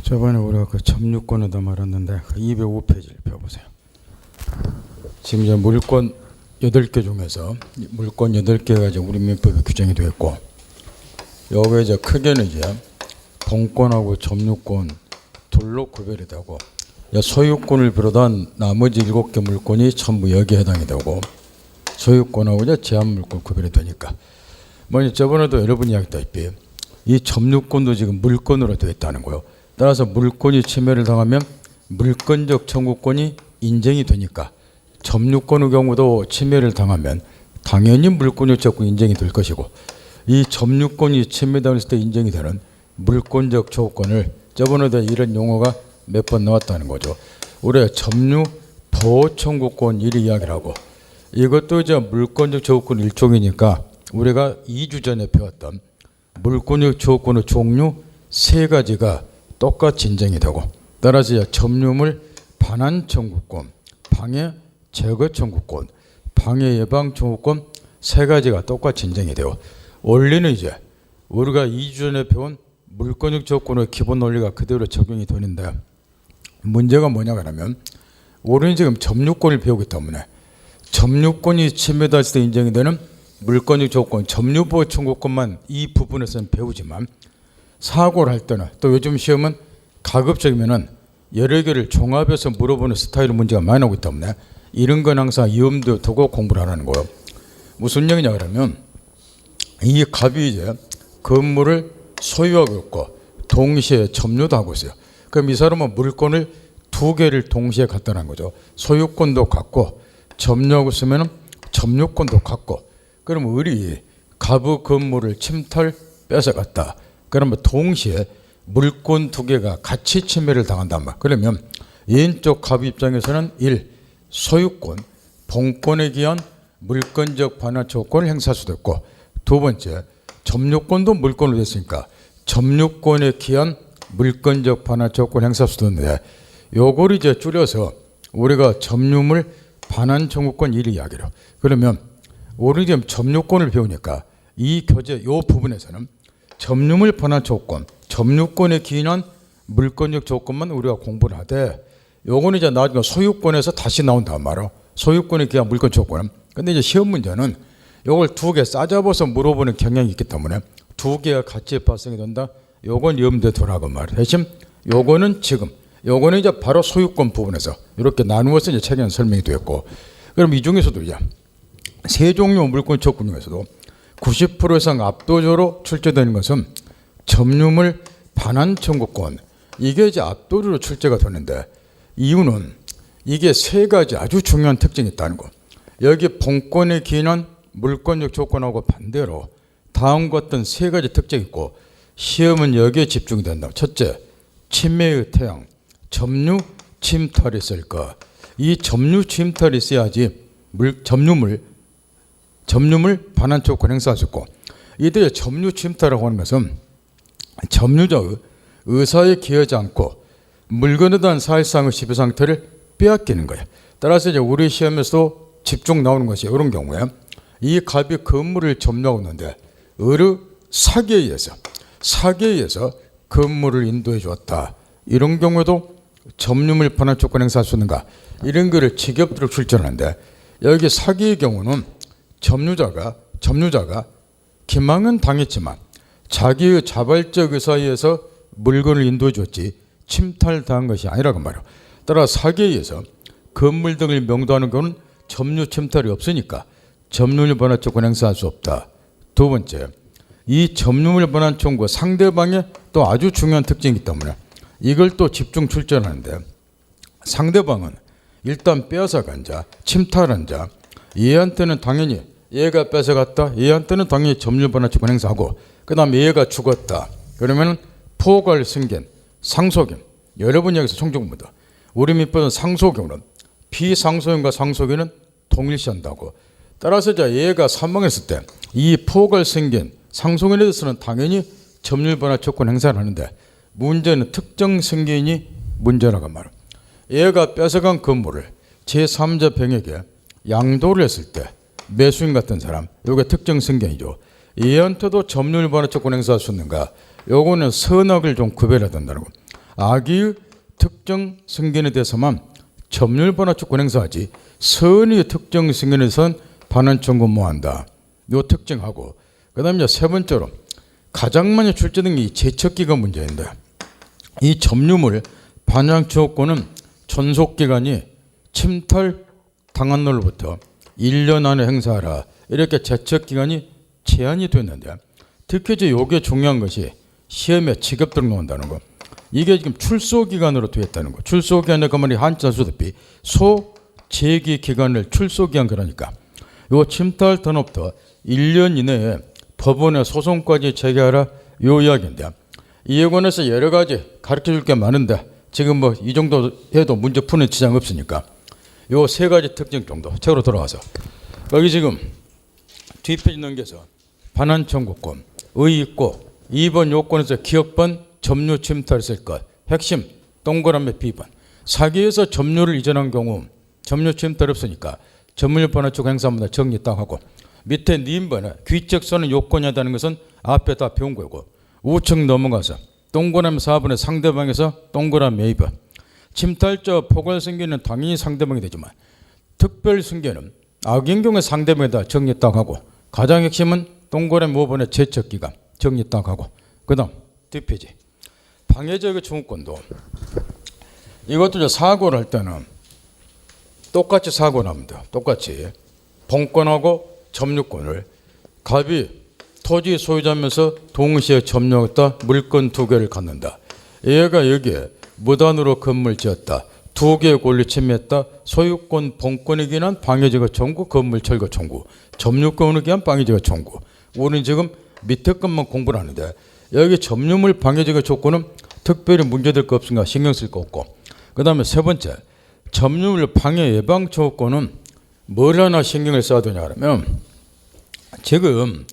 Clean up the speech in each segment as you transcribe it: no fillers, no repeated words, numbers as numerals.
저번에 우리가 그 점유권에다 말았는데 205페이지를 펴보세요. 지금 이제 물권 8개 중에서 물권 8개가 이제 우리 민법에 규정이 되어 있고, 여기에 이제 크게는 이제 본권하고 점유권 둘로 구별이 되고, 소유권을 비롯한 나머지 7개 물권이 전부 여기에 해당이 되고, 소유권하고 이제 제한물권 구별이 되니까, 저번에도 여러분이 이야기했다시피 이 점유권도 지금 물권으로 되어 있다는 거예요. 따라서 물권이 침해를 당하면 물권적 청구권이 인정이 되니까, 점유권의 경우도 침해를 당하면 당연히 물권적 청구권이 인정이 될 것이고, 이 점유권이 침해당했을 때 인정이 되는 물권적 청구권을 저번에도 이런 용어가 몇 번 나왔다는 거죠. 우리가 점유 보호 청구권 이리 이야기를 하고, 이것도 이제 물권적 청구권 일종이니까 우리가 2주 전에 배웠던 물권적 청구권의 종류 3가지가 똑같이 인정이 되고, 따라서 이제 점유물 반환 청구권, 방해 제거 청구권, 방해 예방 청구권 3가지가 똑같이 인정이 되고, 원리는 이제 우리가 2주 전에 배운 물권적 청구권의 기본 원리가 그대로 적용이 되는데, 문제가 뭐냐 그러면 우리는 지금 점유권을 배우기 때문에 점유권이 침해됐을 때 인정이 되는 물권적 청구권, 점유보호 청구권만 이 부분에서는 배우지만, 사고를 할 때는 또 요즘 시험은 가급적이면은 여러 개를 종합해서 물어보는 스타일의 문제가 많이 나오기 때문에 이런 건 항상 염두에 두고 공부를 하라는 거예요. 무슨 얘기냐 그러면, 이 갑이 이제 건물을 소유하고 있고 동시에 점유도 하고 있어요. 그럼 이 사람은 물권을 2개를 동시에 갖다는 거죠. 소유권도 갖고 점유하고 있으면 점유권도 갖고, 그럼 을이 갑의 건물을 침탈 뺏어갔다. 그러면 동시에 물권 2개가 같이 침해를 당한단 말이야. 그러면 왼쪽 갑 입장에서는 1. 소유권, 본권에 기한 물권적 반환 청구권을 행사할 수도 있고, 2번째, 점유권도 물권으로 됐으니까 점유권에 기한 물권적 반환 청구권 행사할 수도 있는데, 요걸 이제 줄여서 우리가 점유물 반환 청구권 1 이야기로. 그러면 우리 지금 점유권을 배우니까 이 교재 요 부분에서는 점유물 반환 청구권, 점유권에 기인한 물권적 청구권만 우리가 공부를 하되, 요거는 이제 나중에 소유권에서 다시 나온단 말이야. 소유권에 기한 물권 청구권. 근데 이제 시험 문제는 요걸 2개 싸잡아서 물어보는 경향이 있기 때문에 2개가 같이 발생이 된다. 요건 염두에 두라고 말이야. 대신 요거는 지금 요거는 이제 바로 소유권 부분에서 이렇게 나누어서 이제 책에는 설명이 되었고, 그럼 이 중에서도 이제 3종류 물권 청구권 중에서도 90% 이상 압도적으로 출제되는 것은 점유물 반환 청구권, 이게 이제 압도적으로 출제가 되는데, 이유는 이게 3가지 아주 중요한 특징이 있다는 거. 여기 본권에 기인한 물권적 청구권하고 반대로 다음과 같은 3가지 특징이 있고, 시험은 여기에 집중이 된다. 첫째, 침해의 태양, 점유 침탈이 있을 거. 이 점유 침탈이 있어야지 점유물 반환 청구권 행사할 수 있고, 이들의 점유 침탈이라고 하는 것은 점유자의 의사에 기하지 않고 물건에 대한 사실상의 지배 상태를 빼앗기는 거예요. 따라서 이제 우리 시험에서도 집중 나오는 것이 이런 경우에, 이 갑이 건물을 점유하고 있는데 을의 사기에 의해서 건물을 인도해 주었다. 이런 경우에도 점유물 반환 청구권 행사할 수 있는가, 이런 거를 직업들을 출제하는데, 여기 사기의 경우는 점유자가 기망은 당했지만 자기의 자발적 의사에 의해서 물건을 인도해 줬지 침탈당한 것이 아니라고 말이야. 따라 사기에 의해서 건물 등을 명도하는 것은 점유 침탈이 없으니까 점유물 반환 청구권 행사할 수 없다. 2번째, 이 점유물 반환 청구 상대방의 또 아주 중요한 특징이기 때문에 이걸 또 집중 출제하는데, 상대방은 일단 빼앗아간 자, 침탈한 자, 얘한테는 당연히 얘가 뺏어갔다, 얘한테는 당연히 점유물 반환 청구권 행사하고, 그 다음에 얘가 죽었다. 그러면 포괄 승계, 상속인, 여러분 여기서 총정부다. 우리 민법은 상속인은 비상속인과 상속인은 동일시한다고. 따라서 얘가 사망했을 때 이 포괄 승계, 상속인에 대해서는 당연히 점유물 반환 청구권 행사를 하는데, 문제는 특정 승계인이 문제라고 말이야. 얘가 뺏어간 건물을 제3자 병에게 양도를 했을 때 매수인 같은 사람, 이게 특정 승계이죠. 얘한테도 점유물 반환 청구권 행사할 수 있는가, 요거는 선악을 좀 구별해야 된다는 거. 악의의 특정 승견에 대해서만 점유율 반환 조건 행사하지 선의의 특정 승견에 대해서는 반환 청구 못한다. 요 특징하고 그다음에 세 번째로 가장 많이 출제된 게 제척기간 문제인데 이 점유물 반환 청구권은 존속기간이 침탈 당한 날로부터 1년 안에 행사하라 이렇게 제척기간이 제한이 됐는데 특히 이제 요게 중요한 것이 시험에 직업등록 나온다는 거. 이게 지금 출소기간으로 되어 있다는 거. 출소기간에 그 말이 한자 수도피 소재기기간을 출소기간 그러니까 요 침탈 전후부터 1년 이내에 법원에 소송까지 제기하라 요 이야기인데 이에 관해서 여러 가지 가르쳐줄 게 많은데 지금 뭐 이 정도 해도 문제 푸는 지장 없으니까 요 세 가지 특징 정도 책으로 돌아와서 여기 지금 뒷페이지 넘겨서 반환 청구권, 의익고 2번 요건에서 기업번 점유 침탈했을 것 핵심 동그라미 B번 사기에서 점유를 이전한 경우 점유 침탈 없으니까 점유율 반환 청구 행사입니다. 정리 딱 하고 밑에 니은번에 귀책선은 요건이라는 것은 앞에 다 배운 거고 우측 넘어가서 동그라미 4번의 상대방에서 동그라미 A번 침탈자 포괄 승계는 당연히 상대방이 되지만 특별 승계는 악인 경우에 상대방에다 정리 딱 하고 가장 핵심은 동그라미 5번의 제척기간 정리 딱 하고 그 다음 뒷페이지 방해적의 청구권도 이것도 이제 사고를 할 때는 똑같이 사고를 합니다. 똑같이 본권하고 점유권을 갑이 토지 소유자면서 동시에 점유했다 물건 2개를 갖는다. 얘가 여기에 무단으로 건물 지었다. 2개의 권리 침해했다. 소유권 본권에 기한 방해적의 청구 건물 철거 청구 점유권에 기한 방해적의 청구 우리는 지금 밑에 것만 공부를 하는데 여기 점유물 방해적의 조건은 특별히 문제될 거 없으니까 신경 쓸 거 없고 그 다음에 세 번째 점유물 방해 예방 청구권은 뭘 하나 신경을 써야 되냐 하면 지금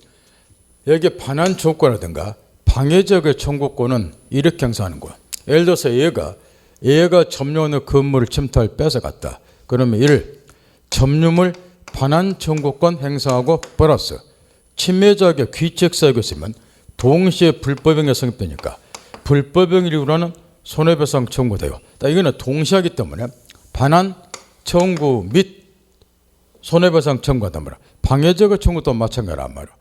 여기 반환 청구권이라든가 방해적의 청구권은 이렇게 행사하는 거야. 예를 들어서 얘가 점유하는 건물을 침탈 뺏어갔다. 그러면 이를 점유물 반환 청구권 행사하고 플러스 침해자에게 귀책사유가 있으면 동시에 불법행위가 성립되니까 불법행위를 이유로 손해배상 청구돼요. 이거는 동시하기 때문에 반환 청구 및 손해배상 청구한단 말이야. 방해적의 청구도 마찬가지란 말이야.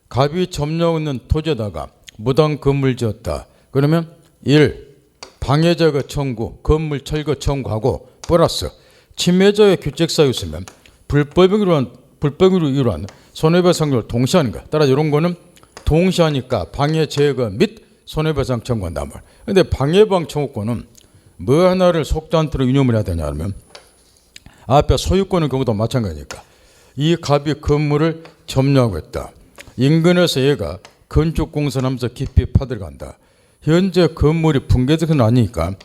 갑이 점유하는 토지에다가 무단 건물 지었다. 그러면 1. 방해적의 청구, 건물 철거 청구하고 플러스 침해자의 규칙사유 있으면 불법행위로 이루한 손해배상을 동시하는 거야. 따라 이런 거는 동시하니까 방해 제거 및 손해배상 청구한단 말이야. 그런데 방해방 청구권은 뭐 하나를 속단토로 유념을 해야 되냐 하면 앞에 소유권의 경우도 마찬가지니까 이 갑이 건물을 점유하고 있다. 인근에서 얘가 건축공사를 하면서 깊이 파들어간다. 현재 건물이 붕괴된 건 아니니까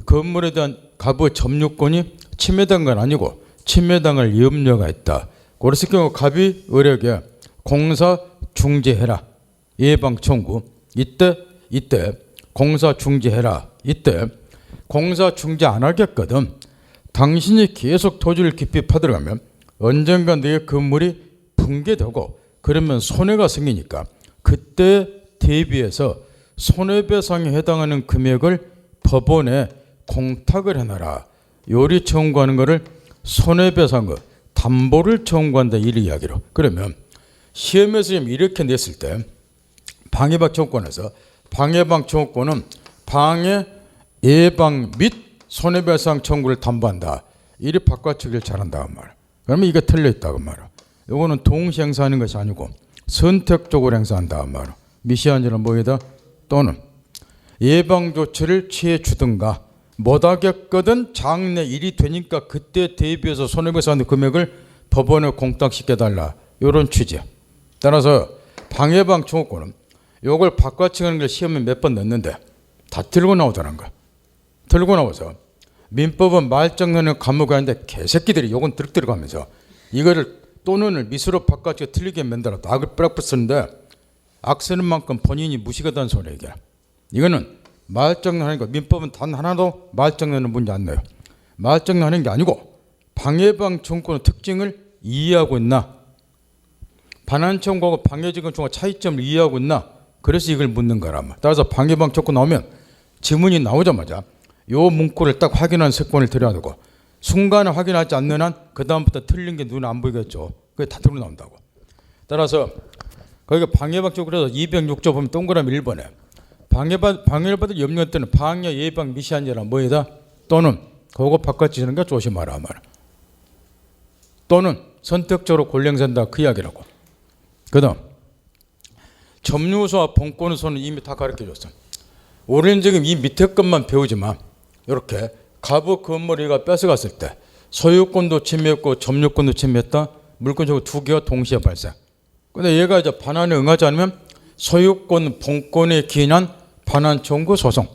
건물에 대한 갑의 점유권이 침해된 건 아니고 침해당할 염려가 있다. 그랬을 경우 갑이 을에게 공사 중지해라. 예방 청구. 이때 공사 중지해라. 이때 공사 중지 안 하겠거든. 당신이 계속 토지를 깊이 파들어가면 언젠가 내 건물이 붕괴되고 그러면 손해가 생기니까 그때 대비해서 손해배상에 해당하는 금액을 법원에 공탁을 해놔라. 요리 청구하는 것을 손해배상의 담보를 청구한다. 이 이야기로. 그러면 시험에서 지금 이렇게 냈을 때 방해방 청구권에서 방해방 청구권은 방해 예방 및 손해배상 청구를 담보한다. 이리 바꿔치기를 잘한다 그 말. 그러면 이게 틀려 있다 그 말. 이거는 동시 행사하는 것이 아니고 선택적으로 행사한다 그 말. 미시한지는 뭐이다? 또는 예방 조치를 취해 주든가 못하겠거든 장래 일이 되니까 그때 대비해서 손해배상 금액을 법원에 공탁시켜달라. 이런 취지. 따라서 방해방 청구권은 이걸 바꿔치기하는 걸 시험에 몇 번 넣는데 다 들고 나오더란 거야. 들고 나와서 민법은 말장난의 과목이 아닌데 개새끼들이 요건 들어가면서 이거를 또는을 미수로 바꿔치기 틀리게 만들어 악을 뿌락뿌 쓰는데 악 쓰는 만큼 본인이 무시하다는 소리야 이게. 이거는 말장난하는 거. 민법은 단 하나도 말장난은 문제 안 나요. 말장난하는 게 아니고 방해방 청구권의 특징을 이해하고 있나, 반환 청구하고 방해적인 청구의 차이점을 이해하고 있나, 그래서 이걸 묻는 거란 말. 따라서 방해방 청구 나오면 지문이 나오자마자 요 문구를 딱 확인하는 습관을 들여야 되고 순간에 확인하지 않는 한 그 다음부터 틀린 게 눈에 안 보이겠죠. 그게 다 드러 나온다고. 따라서 거기 방해방 쪽으로 206조 보면 동그라미 1번에 방해를 받을 염려 때는 방해 예방 미시한 죄란 뭐이다? 또는 그거 바꿔지는 게 조심하라 말. 또는 선택적으로 권리행사한다 그 이야기라고. 그 다음 점유소와 본권소는 이미 다 가르쳐줬어. 우리는 지금 이 밑에 것만 배우지만 이렇게 갑의 건물이가 뺏어갔을 때 소유권도 침해했고 점유권도 침해했다. 물권적으로 두 개가 동시에 발생. 근데 얘가 이제 반환에 응하지 않으면 소유권 본권에 기인한 반환 청구 소송,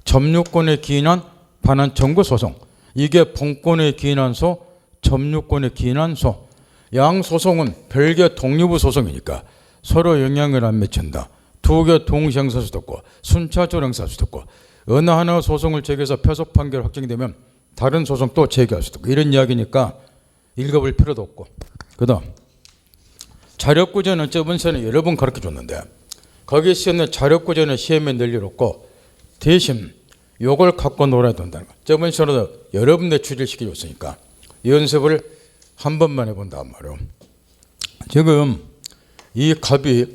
점유권에 기인한 반환 청구 소송. 이게 본권에 기인한 소, 점유권에 기인한 소. 양 소송은 별개 독립의 소송이니까 서로 영향을 안 미친다. 두 개 동시 행사할 수도 없고 순차적으로 행사할 수도 없고 어느 하나 소송을 제기해서 패소 판결 확정되면 다른 소송 또 제기할 수도 없고 이런 이야기니까 읽어볼 필요도 없고. 그 다음 자력구제는 저번에 여러 번 가르쳐줬는데 거기에 쓰는 자력구제는 시험에 낼 일 없고 대신 요걸 갖고 놀아야 된다는 거. 저번 시간에도 여러 분의 추리를 시켜줬으니까 연습을 한 번만 해본단 말이에요. 지금 이 갑이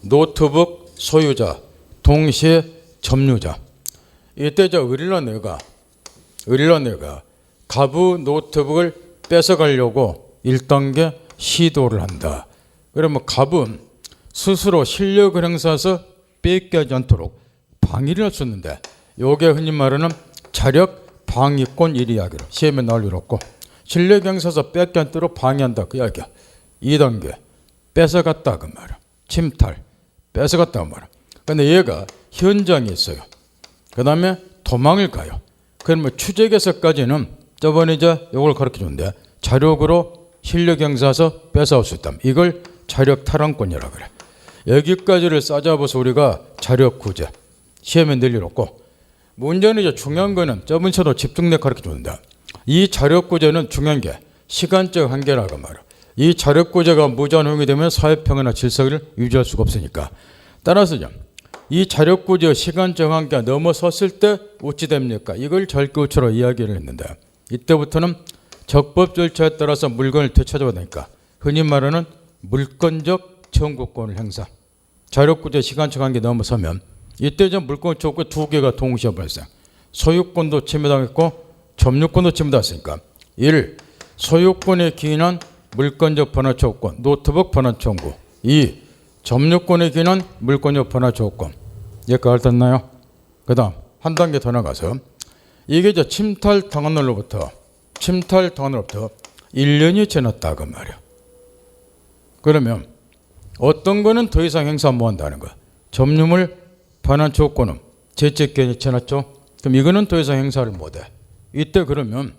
노트북 소유자 동시에 점유자. 이때 저 의릴라 내가 갑의 노트북을 뺏어가려고 1단계 시도를 한다. 그러면 갑은 스스로 실력을 행사해서 뺏기지 않도록 방위를 할 수 있는데 요게 흔히 말하는 자력 방위권 1 이야기로 시험에 나올 일 없고 실력 행사해서 뺏기 않도록 방해한다 그 이야기야. 2단계 뺏어갔다 그 말이야. 침탈 뺏어갔다 그 말이야. 근데 얘가 현장에 있어요. 그 다음에 도망을 가요. 그러면 추적에서까지는 저번에 이제 요걸 가르쳐줬는데 자력으로 실력 행사해서 뺏어올 수 있다. 이걸 자력 탈환권이라 그래. 여기까지를 싸잡아서 우리가 자력 구제 시험에 낼 일 없고 문제는 이제 중요한 거는 저번처럼 집중력 가르쳐줬는데 이 자력 구제는 중요한 게 시간적 한계라고 말이야. 이 자력 구제가 무제한 허용이 되면 사회평화나 질서를 유지할 수가 없으니까 따라서 이 자력 구제 시간적 한계가 넘어섰을 때 어찌 됩니까? 이걸 절규처로 이야기를 했는데 이때부터는 적법 절차에 따라서 물건을 되찾아야 되니까 흔히 말하는 물권적 청구권을 행사. 자력구제 시간적 한계 넘어서면 이때 전 물권 청구권 두 개가 동시에 발생. 소유권도 침해당했고 점유권도 침해당했으니까 1. 소유권에 기인한 물권적 반환 청구권 노트북 반환 청구. 2. 점유권에 기인한 물권적 반환 청구권. 여기까지 알았나요? 그 다음 한 단계 더 나가서 이게 이제 침탈당한 날로부터 1년이 지났다 그 말이야. 그러면 어떤 거는 더 이상 행사 못 한다는 거야. 점유물 반환 청구권은 제척기한이 지났죠. 그럼 이거는 더 이상 행사를 못 해. 이때 그러면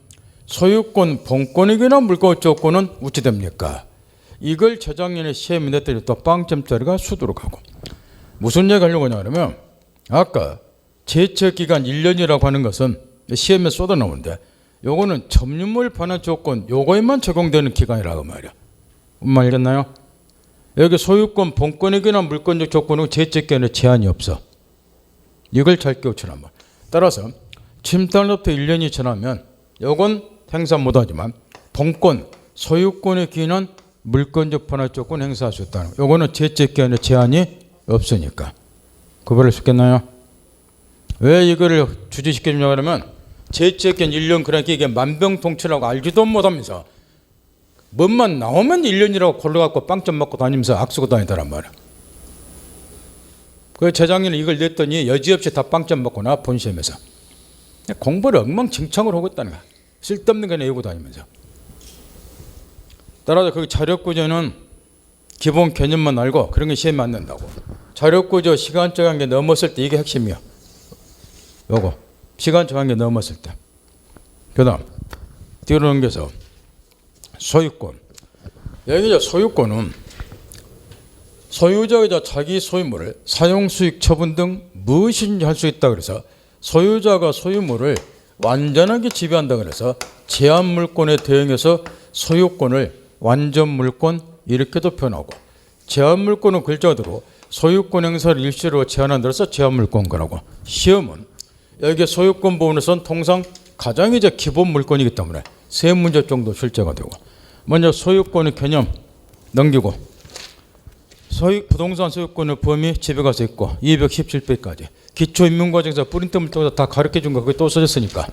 소유권 본권이거나 물권 청구권은 어찌 됩니까? 이걸 재작년에 시험에 냈더니 또 빵점짜리가 수두룩 하고. 무슨 얘기 하려고 하냐면 아까 제척기간 1년이라고 하는 것은 시험에 쏟아 나오는데 요거는 점유물 반환 조건 요거에만 적용되는 기간이라고 말이야. 무슨 말 알겠나요? 여기 소유권 본권이거나 물권적 조건은 제척기간에 제한이 없어. 이걸 잘 끼우치란 말. 따라서 침탈로부터 1년이 지나면 요건 행사 못하지만 본권 소유권에 기인한 물권적 반환 조건 행사할 수 있다는 거. 요거는 제척기간에 제한이 없으니까. 구별할 수 있겠나요? 왜 이거를 주지시켜주냐고 하면 제척기간 1년 그러니까 이게 만병통치라고 알지도 못하면서 뭔만 나오면 1년이라고 골라갖고 빵점 맞고 다니면서 악수고 다니더란 말이야. 그 재작년에 이걸 냈더니 여지없이 다 빵점 맞고 나 본시험에서 공부를 엉망진창으로 하고 있다는 거야. 쓸데없는 거 내고 다니면서. 따라서 그 자력구제는 기본 개념만 알고 그런 게 시험에 안 된다고. 자력구제 시간적 한계 넘었을 때 이게 핵심이야. 요거 시간적 한계 넘었을 때. 그 다음 뒤로 넘겨서 소유권. 여기 소유권은 소유자가 자기 소유물을 사용수익 처분 등 무엇이든지 할 수 있다. 그래서 소유자가 소유물을 완전하게 지배한다. 그래서 제한물권에 대응해서 소유권을 완전물권 이렇게도 표현하고 제한물권은 글자대로 소유권 행사를 일시로 제한한다. 그래서 제한물권이라고. 시험은 여기 소유권 부분에서는 통상 가장 이제 기본 물건이기 때문에 세 문제 정도 출제가 되고, 먼저 소유권의 개념 넘기고, 부동산 소유권의 범위 집에 가서 있고 217페이지까지 기초인문과정에서 프린트물 통해서 다 가르쳐준 거 그게 또 써졌으니까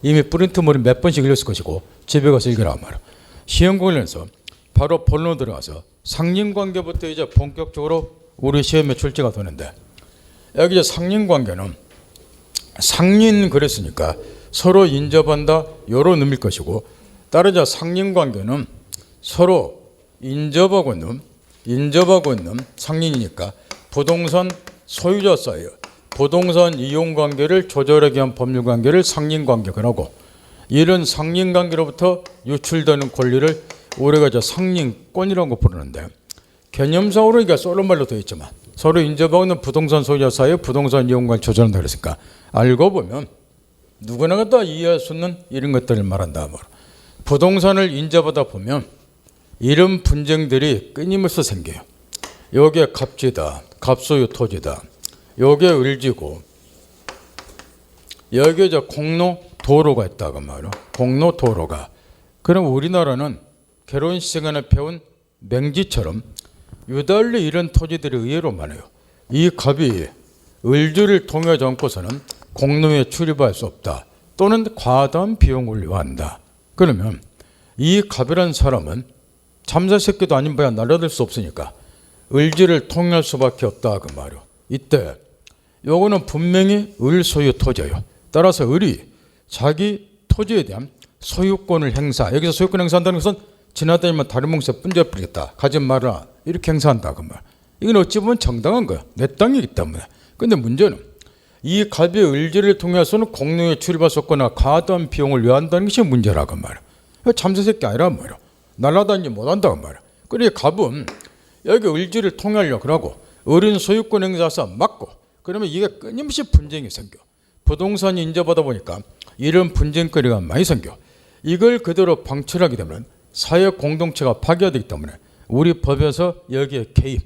이미 프린트물이 몇 번씩 읽었을 것이고 집에 가서 읽으라 말이야. 시험 관련해서 바로 본론으로 들어가서 상린관계부터 이제 본격적으로 우리 시험에 출제가 되는데, 여기 이제 상린관계는 상린 그랬으니까 서로 인접한다 요런 의미일 것이고, 따르자 상린관계는 서로 인접하고 있는 상린이니까 부동산 소유자 사이 부동산 이용 관계를 조절하기 위한 법률 관계를 상린관계라고, 이런 상린관계로부터 유출되는 권리를 우리가 저 상린권이라고 부르는데, 개념상으로 이게 솔로말로 되어 있지만 서로 인접하고 있는 부동산 소유자 사이 부동산 이용 관계 조절한다 그랬으니까 알고 보면 누구나 다 이해할 수 있는 이런 것들을 말한다. 부동산을 인접하다 보면 이런 분쟁들이 끊임없이 생겨요. 여기에 갑지다, 갑소유 토지다, 여기에 을지고, 여기에 저 공로 도로가 있다고 말이야. 공로 도로가. 그럼 우리나라는 결혼 시간에 배운 맹지처럼 유달리 이런 토지들이 의외로 많아요. 이 갑이 을지를 통하지 않고서는 공로에 출입할 수 없다, 또는 과다한 비용을 요한다. 그러면 이 갑이라는 사람은 참새 새끼도 아닌 바야 날아들 수 없으니까 을지를 통할 수밖에 없다 그 말이요. 이때 요거는 분명히 을 소유 토지예요. 따라서 을이 자기 토지에 대한 소유권을 행사, 여기서 소유권 행사한다는 것은 지나다니면 다른 몽세 분져버리겠다, 가지 마라, 이렇게 행사한다 그 말. 이건 어찌 보면 정당한 거야. 내 땅이기 때문에. 근데 문제는 이 갑의 을지를 통해서는 공로에 출입할 수 없거나 과다한 비용을 요한다는 것이 문제라고 말이야. 참새 새끼 아니란 말이야. 날아다니지 못한다고 말이야. 그래 갑은 여기 을지를 통하려고 그러고 을은 소유권 행사해서 막고, 그러면 이게 끊임없이 분쟁이 생겨. 부동산이 인접하다 보니까 이런 분쟁거리가 많이 생겨. 이걸 그대로 방치하게 되면 사회 공동체가 파괴되기 때문에 우리 법에서 여기에 개입,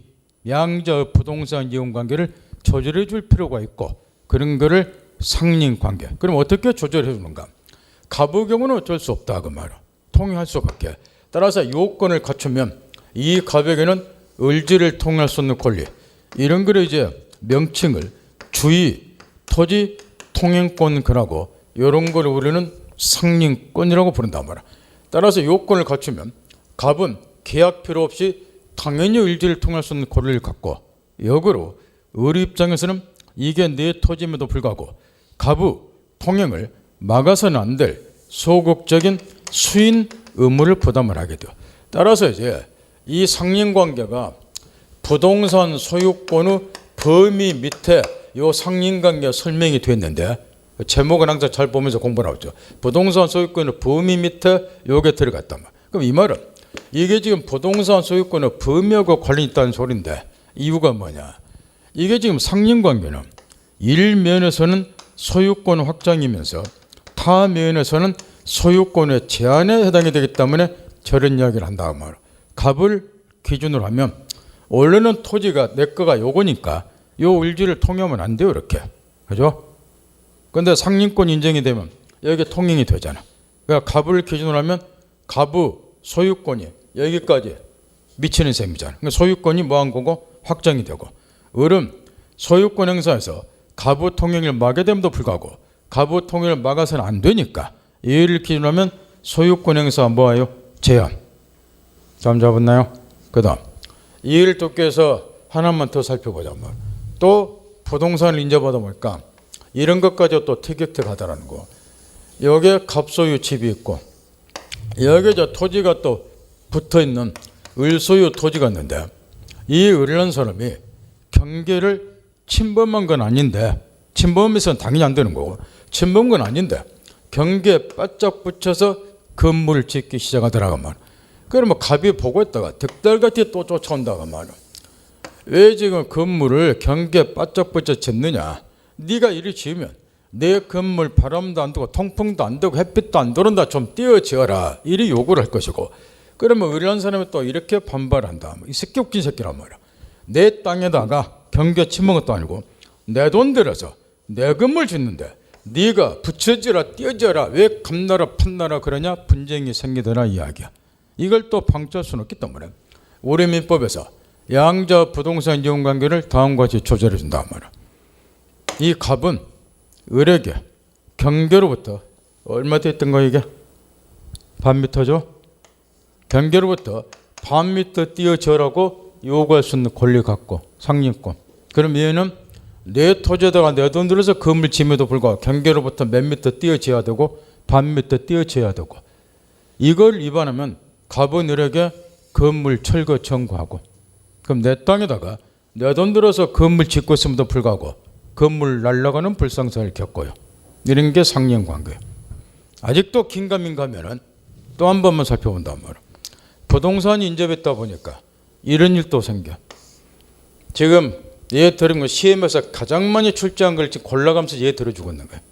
양자 부동산 이용 관계를 조절해 줄 필요가 있고, 그런 거를 상린관계. 그럼 어떻게 조절해 주는가? 갑의 경우는 어쩔 수 없다 그 말이야. 통용할 수밖에. 따라서 요건을 갖추면 이 갑에게는 을지를 통할 수 있는 권리, 이런 거를 이제 명칭을 주의 토지 통행권 그라고, 이런 걸 우리는 상린권이라고 부른단 말이야. 따라서 요건을 갖추면 갑은 계약 필요 없이 당연히 을지를 통할 수 있는 권리를 갖고, 역으로 을 입장에서는 이게 내 토지임에도 불구하고 갑의 통행을 막아서는 안 될 소극적인 수인 의무를 부담을 하게 돼요. 따라서 이제 이 상린관계가 부동산 소유권의 범위 밑에 요 상린관계가 설명이 됐는데, 제목은 항상 잘 보면서 공부를 하죠. 부동산 소유권의 범위 밑에 요게 들어갔단 말이야. 그럼 이 말은 이게 지금 부동산 소유권의 범위하고 관련이 있다는 소리인데, 이유가 뭐냐? 이게 지금 상린관계는 일면에서는 소유권 확장이면서 타 면에서는 소유권의 제한에 해당이 되기 때문에 저런 이야기를 한다고 말이야. 갑을 기준으로 하면 원래는 토지가 내 거가 요거니까 요 을지를 통하면 안 돼요, 이렇게. 그죠? 근데 상린권 인정이 되면 여기 통행이 되잖아. 그러니까 갑을 기준으로 하면 갑의 소유권이 여기까지 미치는 셈이잖아. 그러니까 소유권이 뭐한 거고 확정이 되고, 을은 소유권 행사에서 갑의 통행을 막게 됨에도 불구하고 갑의 통행을 막아서는 안 되니까 이를 기준으로 하면 소유권 행사 뭐예요? 제한. 감 잡았나요? 그 다음 이를 돕기 위해서 하나만 더 살펴보자. 또 부동산을 인접하다 보니까 이런 것까지 또 티격태격하다라는 거. 여기에 갑소유 집이 있고 여기에 저 토지가 또 붙어있는 을소유 토지가 있는데, 이 을이라는 사람이 경계를 침범한 건 아닌데, 침범해서는 당연히 안 되는 거고, 침범한 건 아닌데 경계에 바짝 붙여서 건물을 짓기 시작하더라고 말이야. 그러면 갑이 보고 있다가 득달같이 또 쫓아온다고 말이야. 왜 지금 건물을 경계에 바짝 붙여 짓느냐? 네가 이리 지으면 내 건물 바람도 안 들고 통풍도 안 되고 햇빛도 안 들어온다, 좀 띄어 지어라, 이리 요구를 할 것이고, 그러면 의리한 사람이 또 이렇게 반발한다. 이 새끼 웃긴 새끼란 말이야. 내 땅에다가 경계 침범한 것도 아니고 내 돈 들여서 내 건물 짓는데 네가 붙여지라 띄어져라 왜 감나라 판나라 그러냐 분쟁이 생기더라 이야기야. 이걸 또 방치할 수는 없기 때문에 우리 민법에서 양자 부동산 이용관계를 다음과 같이 조절해 준다 말이야. 이 갑은 을에게 경계로부터 얼마 됐던 거 이게? 반미터죠. 경계로부터 반미터 띄어져라고 요구할 수 있는 권리 갖고 상린권. 그럼 얘는 내 토지에다가 내 돈 들여서 건물 지음에도 불구하고 경계로부터 몇 미터 띄어져야 되고 반미터 띄어져야 되고 이걸 위반하면 갑은 을에게 건물 철거 청구하고 그럼 내 땅에다가 내 돈 들어서 건물 짓고 있음에도 불구하고 건물 날아가는 불상사를 겪어요. 이런 게 상린관계예요. 아직도 긴가민가면은 또 한 번만 살펴본단 말이에요. 부동산이 인접했다 보니까 이런 일도 생겨. 지금 얘 들은 거 시험에서 가장 많이 출제한 걸 지금 골라가면서 얘 들어주고 있는 거예요.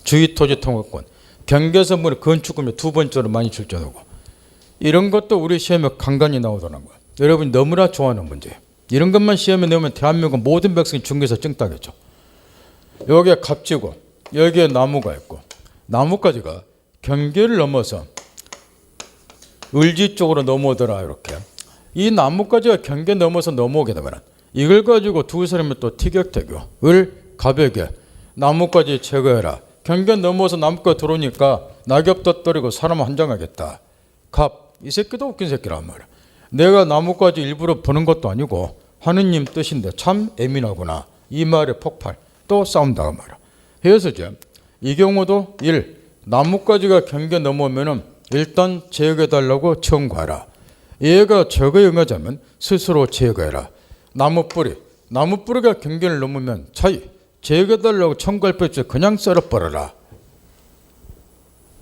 주의토지통합권, 경계선물 건축금이 두 번째로 많이 출제하고 이런 것도 우리 시험에 간간히 나오더라는 거예요. 여러분이 너무나 좋아하는 문제예요. 이런 것만 시험에 내면 대한민국 모든 백성이 중개에서 찡따겠죠. 여기에 갑지고 여기에 나무가 있고 나무까지가 경계를 넘어서 을지 쪽으로 넘어오더라 이렇게. 이 나무까지가 경계 넘어서 넘어오게 되면 이걸 가지고 두 사람이 또 티격태격 을 갑에게 나무까지 제거해라. 경계 넘어서 나무까지 들어오니까 낙엽도 떨리고 사람 환장하겠다. 갑 이 새끼도 웃긴 새끼란 말이야. 내가 나무까지 일부러 보는 것도 아니고 하느님 뜻인데 참 예민하구나. 이 말의 폭발 또 싸운다고 말이야. 그래서 이제 이 경우도 1. 나무까지가 경계 넘어오면은 일단 제거해달라고 청구하라. 얘가 저거에 응하자면 스스로 제거해라. 나무뿌리가 경계를 넘으면 차이 제거해달라고 청구할 뻔했지 그냥 썰어버려라.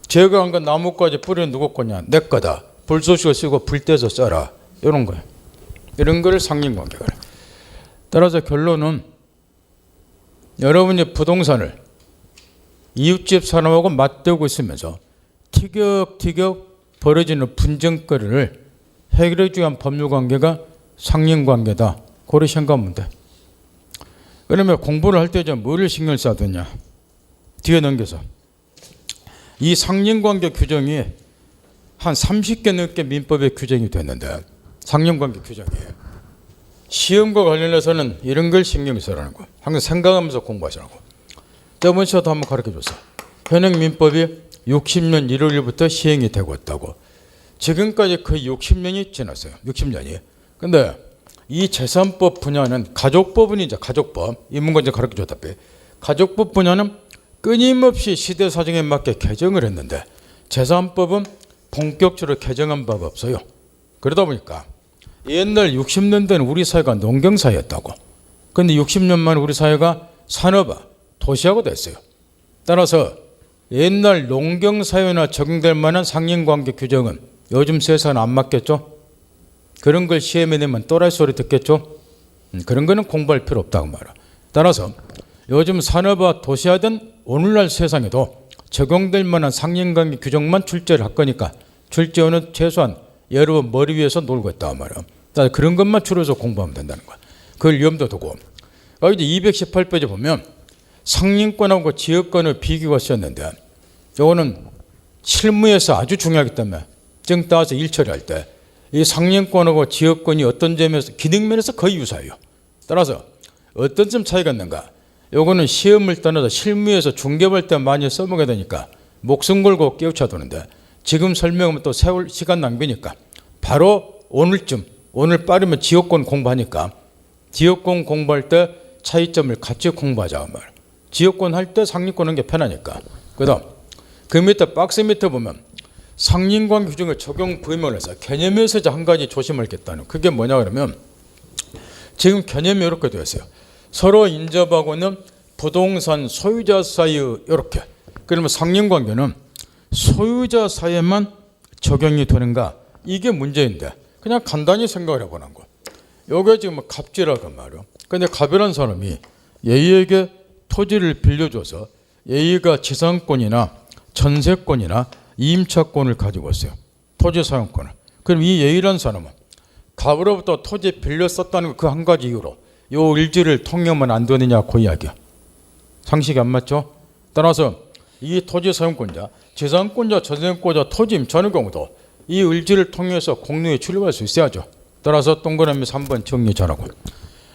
제거한 건 나무까지 뿌리는 누구 거냐? 내 거다. 불쏘시고 쓰고 불 떼서 써라. 이런 거예요. 이런 거를 상린관계가. 따라서 결론은 여러분이 부동산을 이웃집 사람하고 맞대고 있으면서 티격티격 벌어지는 분쟁거리를 해결해주기 위한 법률관계가 상린관계다. 그렇게 생각하면 돼. 그러면 공부를 할 때 좀 뭐를 신경을 써야 되냐. 뒤에 넘겨서 이 상린관계 규정이 한 30개 넘게 민법에 규정이 됐는데 상린관계 규정이에요. 시험과 관련해서는 이런 걸 신경 쓰라는 거. 항상 생각하면서 공부하시라고. 저번 시간도 한번 가르쳐줬어. 현행 민법이 60년 1월 1일부터 시행이 되고 있다고. 지금까지 거의 60년이 지났어요. 60년이. 근데 이 재산법 분야는 가족법은 이제 가족법. 이 문건 이제 가르쳐줬다며. 가족법 분야는 끊임없이 시대 사정에 맞게 개정을 했는데 재산법은 본격적으로 개정한 바가 없어요. 그러다 보니까 옛날 60년대는 우리 사회가 농경사회였다고. 그런데 60년 만에 우리 사회가 산업화, 도시화가 됐어요. 따라서 옛날 농경사회나 적용될 만한 상린관계 규정은 요즘 세상은 안 맞겠죠? 그런 걸 시험에 내면 또라이 소리 듣겠죠? 그런 거는 공부할 필요 없다고 말이야. 따라서 요즘 산업화, 도시화된 오늘날 세상에도 적용될 만한 상린관계 규정만 출제를 할 거니까 출제원은 최소한 여러분 머리 위에서 놀고 있다 말이야. 따라서 그런 것만 추려서 공부하면 된다는 거야. 그걸 위험도 두고. 여기 이제 218페이지 보면 상린권하고 지역권의 비교가 쓰였는데 이거는 실무에서 아주 중요하기 때문에 정 따서 일 처리할 때 이 상린권하고 지역권이 어떤 점에서 기능면에서 거의 유사해요. 따라서 어떤 점 차이가 있는가? 요거는 시험을 떠나서 실무에서 중개할 때 많이 써먹게 되니까 목숨 걸고 깨우쳐두는데 지금 설명하면 또 세월 시간 낭비니까 바로 오늘쯤 오늘 빠르면 지역권 공부하니까 지역권 공부할 때 차이점을 같이 공부하자 말. 지역권 할 때 상린권 하는 게 편하니까. 그다음 그 밑에 박스 밑에 보면 상린관계 규정의 적용 범위에서 개념에서 한 가지 조심하겠다는 그게 뭐냐 그러면 지금 개념이 이렇게 되어 있어요. 서로 인접하고는 부동산 소유자 사이 이렇게. 그러면 상린관계는 소유자 사이에만 적용이 되는가? 이게 문제인데 그냥 간단히 생각을 해보는 거. 요게 지금 갑지라고 말이요. 근데 갑이라는 사람이 A에게 토지를 빌려줘서 A가 지상권이나 전세권이나 임차권을 가지고 있어요. 토지 사용권을. 그럼 이 A라는 사람은 갑으로부터 토지 빌려 썼다는 그 한 가지 이유로 요 일지를 통용하면 안 되느냐 그 이야기야. 상식이 안 맞죠? 따라서 이 토지 사용권자, 재산권자, 전세권자, 토지임 전의 경우도 이 을지를 통해서 공로에 출입할 수 있어야죠. 따라서 동그라미 3번 정리 잘하고.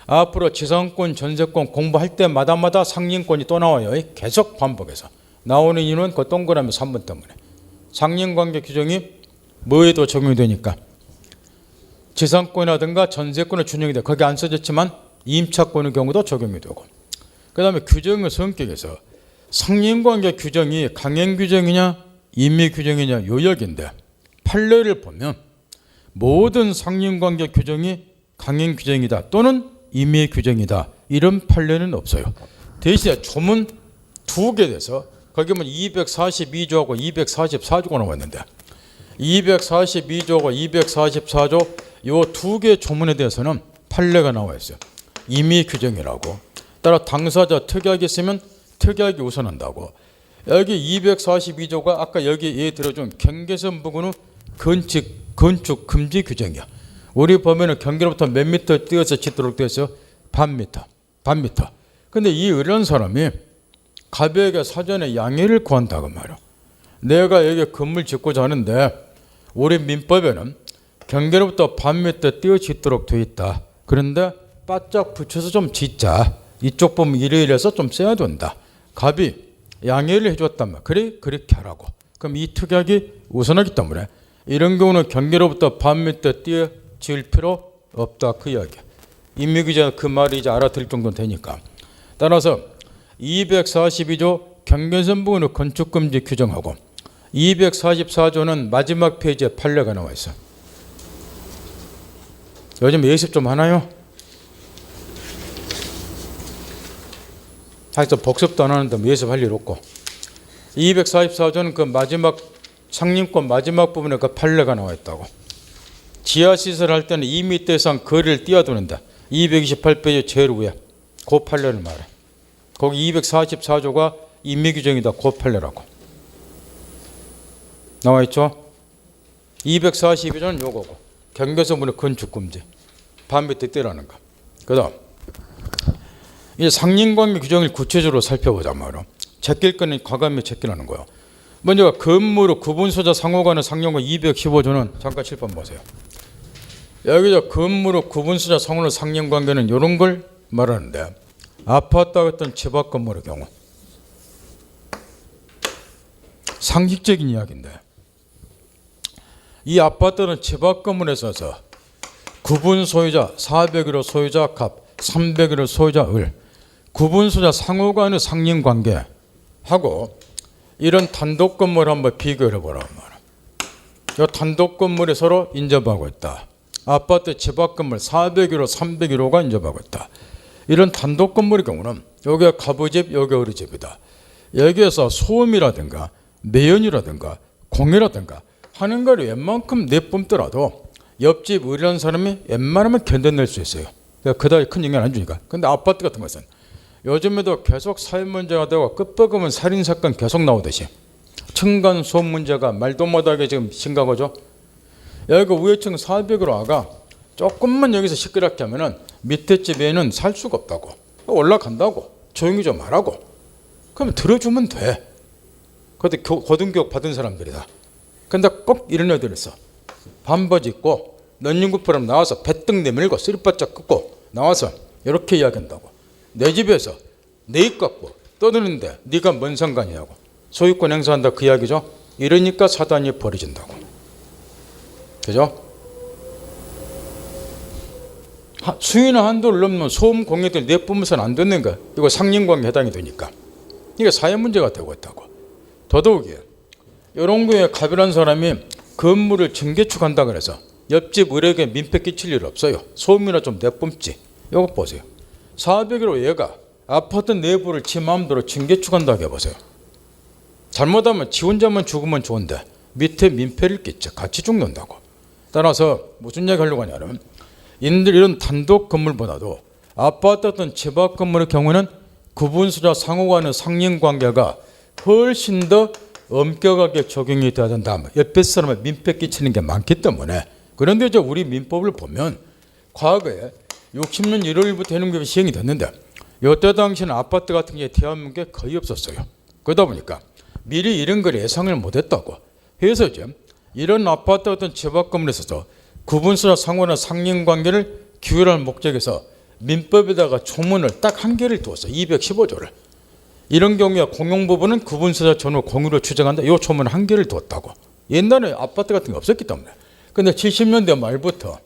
앞으로 재산권, 전세권 공부할 때마다 상린권이 또 나와요. 계속 반복해서. 나오는 이유는 그 동그라미 3번 때문에. 상린관계 규정이 뭐에도 적용이 되니까. 재산권이라든가 전세권의 준용이 돼. 거기 안 써졌지만 임차권의 경우도 적용이 되고. 그 다음에 규정의 성격에서 상린관계 규정이 강행 규정이냐 임의 규정이냐 요역인데 판례를 보면 모든 상린관계 규정이 강행 규정이다 또는 임의 규정이다 이런 판례는 없어요. 대신에 조문 두 개 돼서 거기 보면 242조하고 244조가 나왔는데 242조하고 244조 요 두 개 조문에 대해서는 판례가 나와 있어요. 임의 규정이라고. 따라 당사자 특약이 있으면 특약이 우선한다고. 여기 242조가 아까 여기 예 들어준 경계선 부근의 건축 금지 규정이야. 우리 보면은 경계로부터 몇 미터 뛰어서 짓도록 되어 있어? 반 미터. 근데 이 이런 사람이 갑에게 사전에 양해를 구한다고 말이야. 내가 여기 건물 짓고자 하는데 우리 민법에는 경계로부터 반 미터 뛰어 짓도록 되어 있다. 그런데 바짝 붙여서 좀 짓자. 이쪽 보면 이래서 좀 써야 된다. 갑이 양해를 해줬단 말이야. 그래? 그렇게 하라고. 그럼 이 특약이 우선하기 때문에 이런 경우는 경계로부터 반 미터 뛰어 지을 필요 없다. 그 이야기야. 임미규제가 그 말이 이제 알아들 정도는 되니까. 따라서 242조 경계선 부근의 건축금지 규정하고 244조는 마지막 페이지에 판례가 나와 있어. 요즘 예습 좀 하나요? 하여튼 복습도 안 하는데 예습할 일 없고 244조는 그 마지막 상림권 마지막 부분에 그 판례가 나와 있다고. 지하시설 할 때는 2m 이상 거리를 뛰어드는다. 228페이지 제일 위에 그 판례를 말해. 거기 244조가 임의규정이다. 그 판례라고 나와 있죠. 242조는 요거고 경계선분의 건축금지 반 미터 뛰라는 거. 그 다음 이 상린관계 규정을 구체적으로 살펴보자 말이야. 제낄 거는 과감히 제끼라는 거예요. 먼저 건물의 구분소자 상호간의 상용권 215조는 잠깐 7번 보세요. 여기서 건물의 구분소자 상호의 상린관계는 이런 걸 말하는데 아파트 같은 집합 건물의 경우 상식적인 이야기인데 이 아파트는 집합 건물에 있어서 구분 소유자 400일 소유자 갑 300일 소유자 을 구분 소유자 상호간의 상린관계하고 이런 단독 건물 한번 비교해 보라고 말이야. 이 단독 건물이 서로 인접하고 있다. 아파트 집합 건물 401호 301호가 인접하고 있다. 이런 단독 건물의 경우는 여기가 갑의 집, 여기가 을의 집이다. 여기에서 소음이라든가 매연이라든가 공해라든가 하는 거를 웬만큼 내뿜더라도 옆집 을이라는 사람이 웬만하면 견뎌낼 수 있어요. 그다지 큰 영향 안 주니까. 근데 아파트 같은 것은 요즘에도 계속 사회 문제가 되고 끝버금은 살인사건 계속 나오듯이 층간 소음 문제가 말도 못하게 지금 심각하죠. 여기가 우회층 400으로 와가 조금만 여기서 시끄럽게 하면은 밑에 집에는 살 수가 없다고. 올라간다고. 조용히 좀 하라고. 그러면 들어주면 돼. 그것도 고등교육 받은 사람들이다. 근데 꼭 이런 애들 있어. 반바지 입고 넌닝구처럼 나와서 배떡 내밀고 쓰리바짝 긋고 나와서 이렇게 이야기한다고. 내 집에서 내 입 갖고 떠드는데 네가 뭔 상관이냐고. 소유권 행사한다 그 이야기죠. 이러니까 사단이 벌어진다고. 그죠? 수위나 한도를 넘으면 소음 공해들 내뿜으면 안 되는 거야. 이거 상린관계에 해당이 되니까. 이게 사회 문제가 되고 있다고. 더더욱이 이런 거에 갑이라는 사람이 건물을 증개축한다 그래서 옆집 을에게 민폐 끼칠 일 없어요. 소음이나 좀 내뿜지. 이거 보세요. 400일 얘가 아파트 내부를 지 마음대로 증개축한다고 해보세요. 잘못하면 지 혼자만 죽으면 좋은데 밑에 민폐를 끼쳐 같이 죽는다고. 따라서 무슨 얘기 하려고 하냐면 인들 이런 단독 건물보다도 아파트 같은 집합 건물의 경우는 구분수자 상호간의 상린관계가 훨씬 더 엄격하게 적용이 돼야 된다. 옆에 사람에 민폐 끼치는 게 많기 때문에. 그런데 이제 우리 민법을 보면 과거에 60년 1월부터 해농법이 시행이 됐는데 이때 당시는 아파트 같은 게 대한민국에 거의 없었어요. 그러다 보니까 미리 이런 걸 예상을 못했다고 해서 이제 이런 아파트 어떤 재박 건물에 있어서 구분수나 상호나 상린관계를 규율할 목적에서 민법에다가 조문을 딱 한 개를 두었어. 215조를. 이런 경우에 공용부분은 구분수자 전후 공유로 추정한다. 이 조문 한 개를 두었다고. 옛날에 아파트 같은 게 없었기 때문에. 근데 70년대 말부터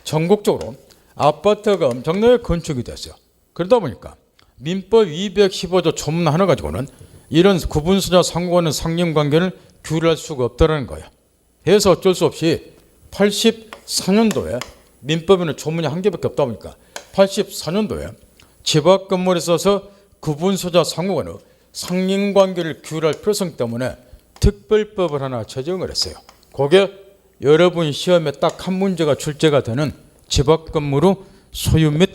전국적으로 아파트가 엄청나게 건축이 됐어요. 그러다 보니까 민법 215조 조문 하나 가지고는 이런 구분수자 상호하는 상린관계를 규율할 수가 없다는 거예요. 해서 어쩔 수 없이 84년도에 민법에는 조문이 한 개밖에 없다 보니까 84년도에 집합 건물에 있어서 구분소자 상호간의 상린관계를 규율할 필요성 때문에 특별법을 하나 제정을 했어요. 그게 여러분 시험에 딱 한 문제가 출제가 되는 집합 건물의 소유 및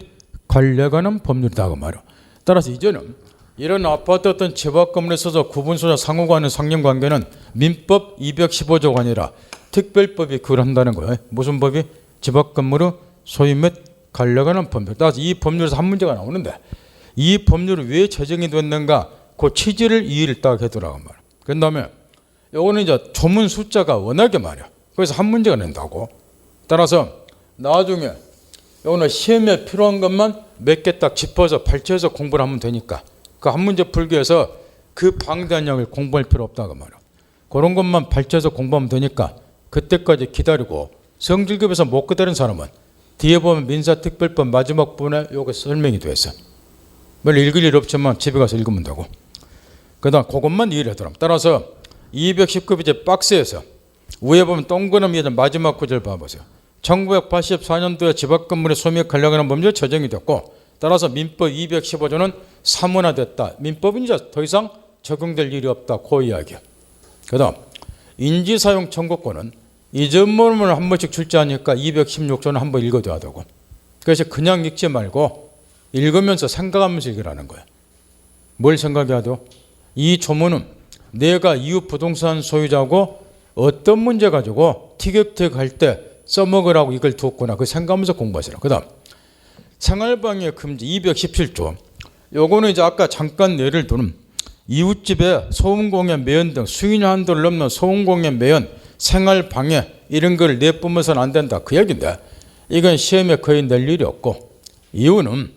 관리에 관한 법률이다 그 말이에요. 따라서 이제는 이런 아파트 어떤 집합 건물에 있어서 구분소자 상호간의 상린관계는 민법 215조가 아니라 특별법이 규율한다는 거예요. 무슨 법이? 집합 건물의 소유 및 관리에 관한 법률. 따라서 이 법률에서 한 문제가 나오는데 이 법률이 왜 제정이 됐는가? 그 취지를 이해를 딱 해두라고 말이에요. 그 다음에 요거는 이제 조문 숫자가 워낙에 많아요. 그래서 한 문제가 낸다고. 따라서 나중에 요거는 시험에 필요한 것만 몇 개 딱 짚어서 발췌해서 공부를 하면 되니까 그 한 문제 풀기 위해서 그 방대한 양을 공부할 필요 없다고 말이에요. 그런 것만 발췌해서 공부하면 되니까 그때까지 기다리고 성질급에서 못 기다린 사람은 뒤에 보면 민사특별법 마지막 부분에 요게 설명이 되어 있어요. 뭘 읽을 일 없지만 집에 가서 읽으면 되고. 그 다음 그것만 이해를 하더라. 따라서 219 이제 박스에서 위에 보면 동그라미 마지막 구절 봐보세요. 1984년도에 집합건물의 소유에 관련하는 법률이 제정이 됐고 따라서 민법 215조는 사문화됐다. 민법은 이제 더 이상 적용될 일이 없다. 그 이야기야. 그 다음 인지사용 청구권은 이전문을 한 번씩 출제하니까 216조는 한 번 읽어둬야 되고 그래서 그냥 읽지 말고 읽으면서 생각하면서 읽으라는 거야. 뭘 생각해야 돼? 이 조문은 내가 이웃 부동산 소유자고 어떤 문제 가지고 티격태격할 때 써먹으라고 이걸 두었구나. 그 생각하면서 공부하시라. 그 다음 생활방해 금지 217조 요거는 이제 아까 잠깐 예를 들면 이웃집에 소음공해 매연 등 수인 한도를 넘는 소음공해 매연 생활방해 이런 걸 내뿜어서는 안 된다. 그 얘기인데 이건 시험에 거의 낼 일이 없고 이유는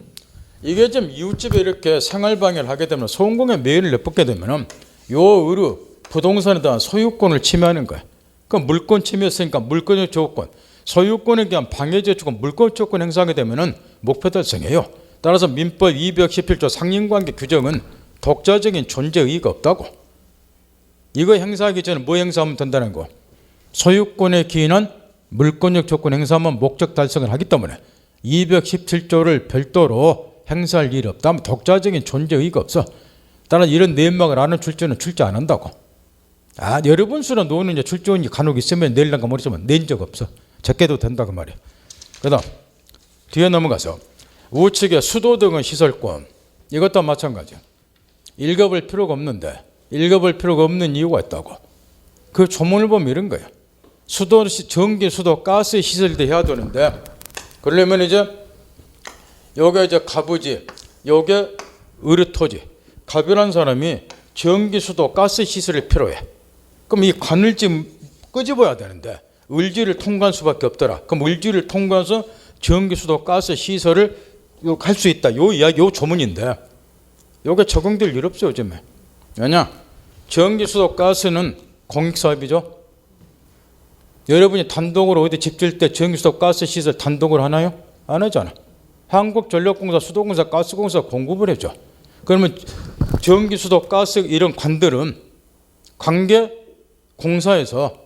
이게 좀 이웃집에 이렇게 생활방해를 하게 되면 소음공해 매연을 내뿜게 되면 요 의료 부동산에 대한 소유권을 침해하는 거야. 그럼 물권 침해했으니까 물권의 조건 소유권에 대한 방해제 주권 물권 조건 행사하게 되면 목표 달성해요. 따라서 민법 217조 상린관계 규정은 독자적인 존재 의의가 없다고. 이거 행사하기 전에 뭐 행사하면 된다는 거? 소유권에 기인한 물권적 조건 행사하면 목적 달성을 하기 때문에 217조를 별도로 행사할 일이 없다. 독자적인 존재 의의가 없어. 따라 이런 내막을 아는 출제는 출제 안 한다고. 여러분 수는 노는 이제 출제원이 간혹 있으면 내려는가 모르지만 낸 적 없어. 적게도 된다 그 말이야. 그다음 뒤에 넘어가서 우측에 수도 등의 시설권 이것도 마찬가지야. 읽어볼 필요가 없는데 읽어볼 필요가 없는 이유가 있다고. 그 조문을 보면 이런 거예요. 수도, 전기, 수도, 가스 시설도 해야 되는데 그러려면 이제 요게 이제 가부지, 요게 의료토지. 가부란 사람이 전기, 수도, 가스 시설이 필요해. 그럼 이 관을 지금 끄집어야 되는데 을지를 통과할 수밖에 없더라. 그럼 을지를 통과해서 전기, 수도, 가스 시설을 할 수 있다. 요 이야기, 요 조문인데 요게 적용될 일 없어요 요즘에. 왜냐? 전기, 수도, 가스는 공익사업이죠. 여러분이 단독으로 어디 집 질 때 전기, 수도, 가스 시설 단독으로 하나요? 안 하잖아. 한국전력공사, 수도공사, 가스공사 공급을 해줘. 그러면 전기, 수도, 가스 이런 관들은 관계 공사에서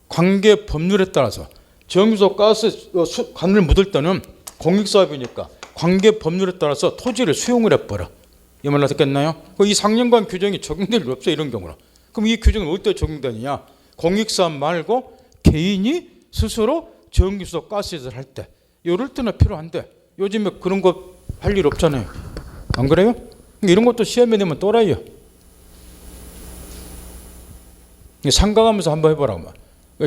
관계 법률에 따라서 전기, 수도, 가스 관을 묻을 때는 공익사업이니까 관계 법률에 따라서 토지를 수용을 해버려. 이 말 듣겠나요? 이 상린관 규정이 적용될 일 없어요 이런 경우는. 그럼 이 규정은 어디에 적용되느냐? 공익사업 말고 개인이 스스로 전기, 수도, 가스 시설 할 때 이럴 때는 필요한데 요즘에 그런 거 할 일 없잖아요. 안 그래요? 이런 것도 시험에 내면 또라이요. 생각하면서 한번 해보라고.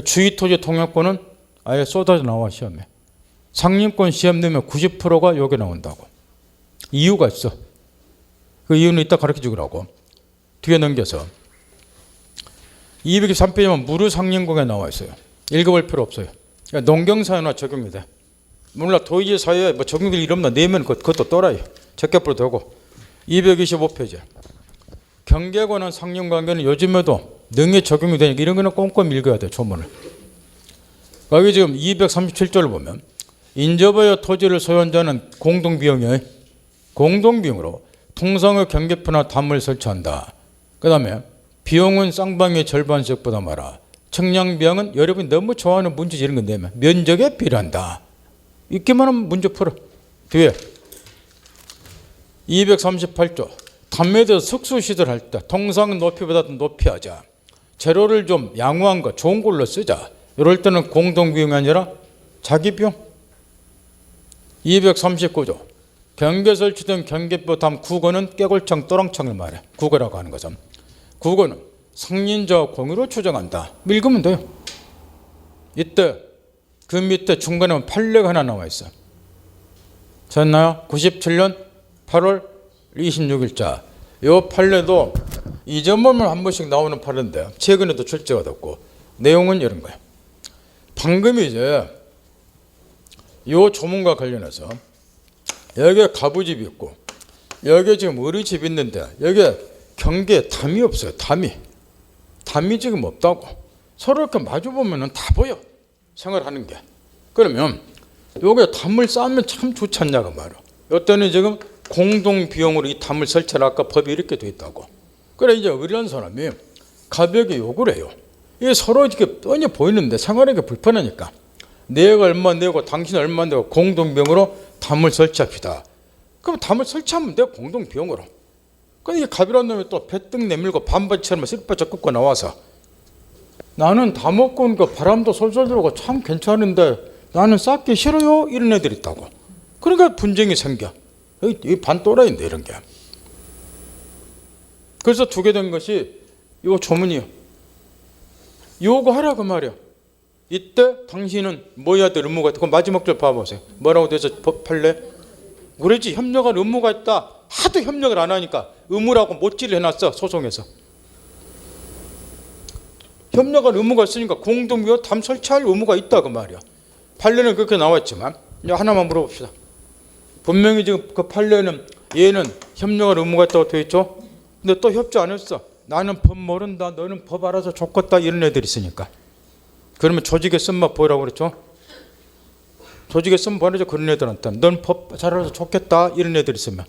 주의토지 통행권은 아예 쏟아져 나와 시험에. 상린권 시험 내면 90%가 여기 나온다고. 이유가 있어. 그 이유는 이따 가르쳐 주더라고. 뒤에 넘겨서 223페이지면 무료상령공에 나와 있어요. 읽어볼 필요 없어요. 그러니까 농경사회나 적용이 돼. 몰라 도의사회에 뭐 적용될 일 없나 내면 그것도 떠라요. 적격부로 되고. 225페이지 경계권한 상령관계는 요즘에도 능히 적용이 되니까 이런 거는 꼼꼼히 읽어야 돼. 조문을. 여기 지금 237조를 보면 인접하여 토지를 소유한 자는 공동비용이에요. 공동비용으로 통상의 경계표나 담을 설치한다. 그 다음에 비용은 쌍방의 절반씩 부담하라. 청량비용은 여러분이 너무 좋아하는 문제 이런 건 내면 면적에 비례한다. 이렇게만 하면 문제 풀어. 뒤에 238조 담에 대해서 석수시설 할 때 통상 높이보다 높이 하자. 재료를 좀 양호한 거 좋은 걸로 쓰자. 이럴 때는 공동비용이 아니라 자기비용. 239조 경계 설치된 경계표 담 국어는 깨골창 또랑창을 말해. 국어라고 하는 거죠. 국어는 상린자와 공유로 추정한다. 읽으면 돼요. 이때 그 밑에 중간에 판례가 하나 나와 있어. 졌나요? 97년 8월 26일자. 이 판례도 이전만 한 번씩 나오는 판례인데 최근에도 출제가 됐고 내용은 이런 거예요. 방금 이제 이 조문과 관련해서 여기에 가부집이 있고 여기에 지금 의리집이 있는데 여기에 경계에 담이 없어요. 담이 지금 없다고. 서로 이렇게 마주보면 다 보여. 생활하는 게. 그러면 여기에 담을 쌓으면 참 좋지 않냐고 말이야. 이때는 지금 공동비용으로 이 담을 설치를 아까 법이 이렇게 돼 있다고. 그래 이제 의리한 사람이 가볍게 욕을 해요. 이게 서로 이렇게 뻔히 보이는데 생활하기 불편하니까 내가 얼마 내고 당신 얼마 내고 공동비용으로 담을 설치합시다. 그럼 담을 설치하면 돼. 공동비용으로. 근데 이 가비란 놈이 또 배뜩 내밀고 반바지처럼 슬퍼져 끄고 나와서 나는 다 먹고 오니까 바람도 솔솔 들어오고 참 괜찮은데 나는 쌓기 싫어요. 이런 애들이 있다고. 그러니까 분쟁이 생겨. 이 반또라이인데 이런 게. 그래서 두게 된 것이 이 조문이요. 요구하라 그 말이야. 이때 당신은 뭐 해야 될 의무가 있다. 그 마지막 줄 봐보세요. 뭐라고 되죠? 법 판례? 그러지 협력할 의무가 있다. 하도 협력을 안 하니까 의무라고 못질을 해놨어. 소송에서. 협력할 의무가 있으니까 공동비용 담 설치할 의무가 있다 그 말이야. 판례는 그렇게 나왔지만 이제 하나만 물어봅시다. 분명히 지금 그 판례는 얘는 협력할 의무가 있다고 되어 있죠. 근데 또 협조 안 했어. 나는 법 모른다. 너는 법 알아서 좋겠다. 이런 애들이 있으니까. 그러면 조직의 쓴맛 보이라고 그랬죠. 조직의 쓴맛 보이죠. 그런 애들한테 넌 법 잘 알아서 좋겠다. 이런 애들이 있으면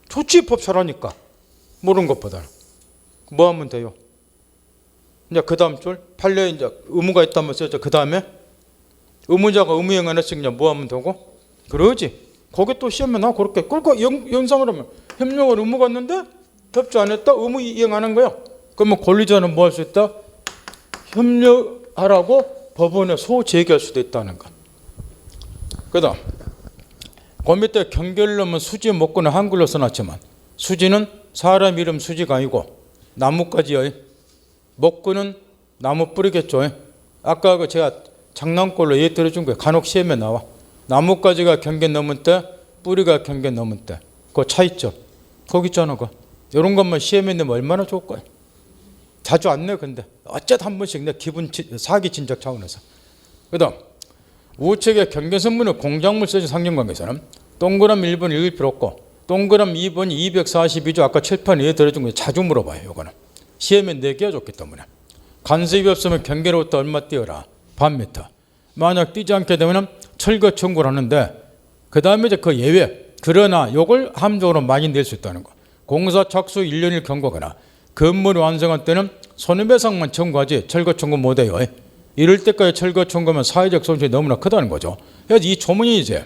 좋지. 법 잘하니까. 모르는 것보다 뭐 하면 돼요. 이제 그 다음 줄 판례에 이제 의무가 있다면서 그 다음에 의무자가 의무행 안 했으니까 뭐 하면 되고 그러지. 거기 또 시험에 나 그렇게 그러니까 연상을 하면 협력을 의무가 있는데 협조 안 했다. 의무 이행 안 한 거야. 그러면 권리자는 뭐 할 수 있다. 협력하라고 법원에 소제기할 수도 있다는 거. 그 다음 그 밑에 경계를 넣으면 수지 목구는 한글로 써놨지만 수지는 사람 이름 수지가 아니고 나뭇가지요. 목구는 나무 뿌리겠죠. 아까 그 제가 장난꼴로 얘기 들어준 거예요. 간혹 시험에 나와. 나뭇가지가 경계 넘은 때 뿌리가 경계 넘은 때 그 차이점 거기 있잖아. 그 이런 것만 시험에 내면 얼마나 좋을 거야. 자주 안 내. 근데 어쨌든 한 번씩 내 기분 사기 진작 차원에서. 그 다음 우측에 경계선문의 공작물 써진 상경관계에서는 동그라미 1번 읽을 필요 없고 동그라미 2번이 242조 아까 칠판에 얘기 들어준 거 자주 물어봐요. 이거는 시험에 내기가 좋기 때문에. 간섭이 없으면 경계로부터 얼마 뛰어라. 반 미터. 만약 뛰지 않게 되면 철거 청구를 하는데 그 다음에 이제 그 예외. 그러나 이걸 함정으로 많이 낼 수 있다는 거. 공사 착수 1년을 경고하거나 건물이 완성할 때는 손해배상만 청구하지 철거 청구 못해요. 이럴 때까지 철거 청구하면 사회적 손실이 너무나 크다는 거죠. 그래서 이 조문이 이제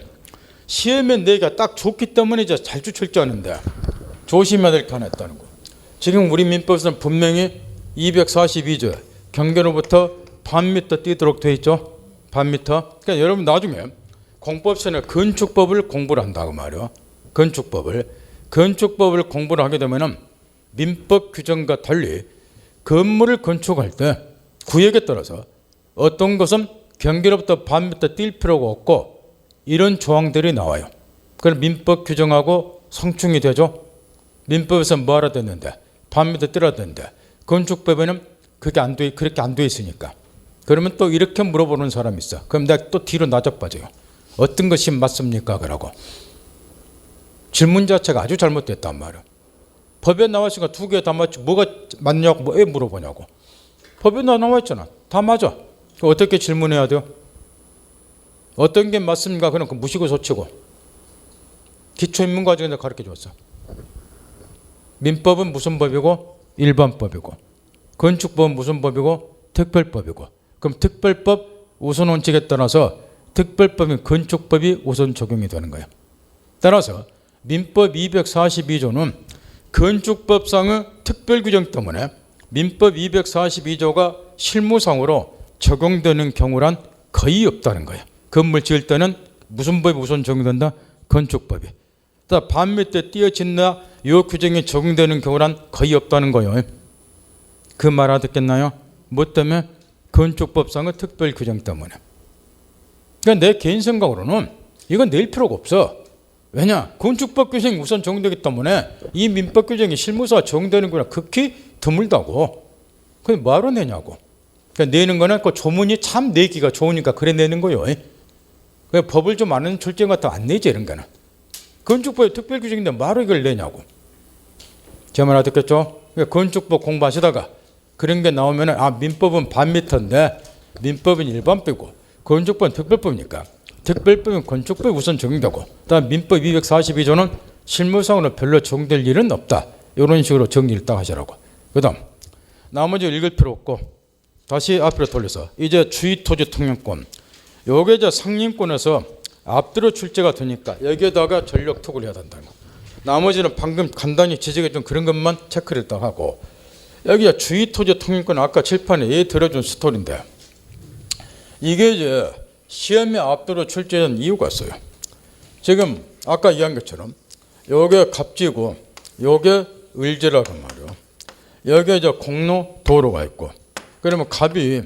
시험에 내기가 딱 좋기 때문에 이제 잘 출제하는데 조심해야 될 게 하나 있다는 거. 지금 우리 민법에서는 분명히 242조 경계로부터 반 미터 뛰도록 되어 있죠. 반 미터. 그러니까 여러분 나중에 공법서는 건축법을 공부를 한다고 말이요. 건축법을 공부를 하게 되면은 민법 규정과 달리 건물을 건축할 때 구역에 따라서 어떤 것은 경계로부터 반 미터 뛸 필요가 없고 이런 조항들이 나와요. 그럼 민법 규정하고 성충이 되죠. 민법에서 뭐 하라 됐는데 반미터 뜰어야 되는데 건축법에는 그렇게 안 돼 있으니까. 그러면 또 이렇게 물어보는 사람이 있어. 그럼 내가 또 뒤로 나자빠져요. 어떤 것이 맞습니까? 그러고. 질문 자체가 아주 잘못됐단 말이야. 법에 나와 있으니까 두 개 다 맞지. 뭐가 맞냐고 왜 물어보냐고. 법에 나와 있잖아. 다 맞아. 어떻게 질문해야 돼요? 어떤 게 맞습니까? 그럼 그 무시고 소치고. 기초인문과정에서 가르쳐줬어. 민법은 무슨 법이고 일반법이고, 건축법은 무슨 법이고 특별법이고. 그럼 특별법 우선 원칙에 따라서 특별법인 건축법이 우선 적용이 되는 거예요. 따라서 민법 242조는 건축법상의 특별규정 때문에 민법 242조가 실무상으로 적용되는 경우란 거의 없다는 거예요. 건물 지을 때는 무슨 법이 우선 적용된다? 건축법이. 반미 때 띄어진다 이 규정이 적용되는 경우란 거의 없다는 거예요. 그 말 알아듣겠나요? 뭐 때문에? 건축법상의 특별 규정 때문에. 그러니까 내 개인 생각으로는 이건 낼 필요가 없어. 왜냐? 건축법 규정이 우선 적용되기 때문에 이 민법 규정이 실무사 적용되는 거랑 극히 드물다고. 그게 뭐하러 내냐고. 그러니까 내는 거는 그 조문이 참 내기가 좋으니까 그래 내는 거예요. 그러니까 법을 좀 아는 출제인 것 같으면 안 내지 이런 거는. 건축법의 특별 규정인데 뭐하러 이걸 내냐고. 제 말 알아듣겠죠? 그러니까 건축법 공부하시다가 그런 게 나오면 민법은 반미터인데 민법은 일반법이고 건축법은 특별법이니까 특별법은 건축법이 우선 적용되고 다음 민법 242조는 실무상으로 별로 적용될 일은 없다. 이런 식으로 정리를 딱 하시라고. 그 다음 나머지 읽을 필요 없고 다시 앞으로 돌려서 이제 주의토지 통행권. 요게 이제 상림권에서 앞뒤로 출제가 되니까 여기에다가 전력 투구를 해야 된다는 거. 나머지는 방금 간단히 지적해 준 그런 것만 체크를 딱 하고 여기 주의토지 통행권 아까 칠판에 예 들어준 스토리인데 이게 이제 시험에 앞뒤로 출제된 이유가 있어요. 지금 아까 이야기한 것처럼 요게 갑지고 요게 을지라고 말이요. 여기에 이제 공로 도로가 있고 그러면 갑이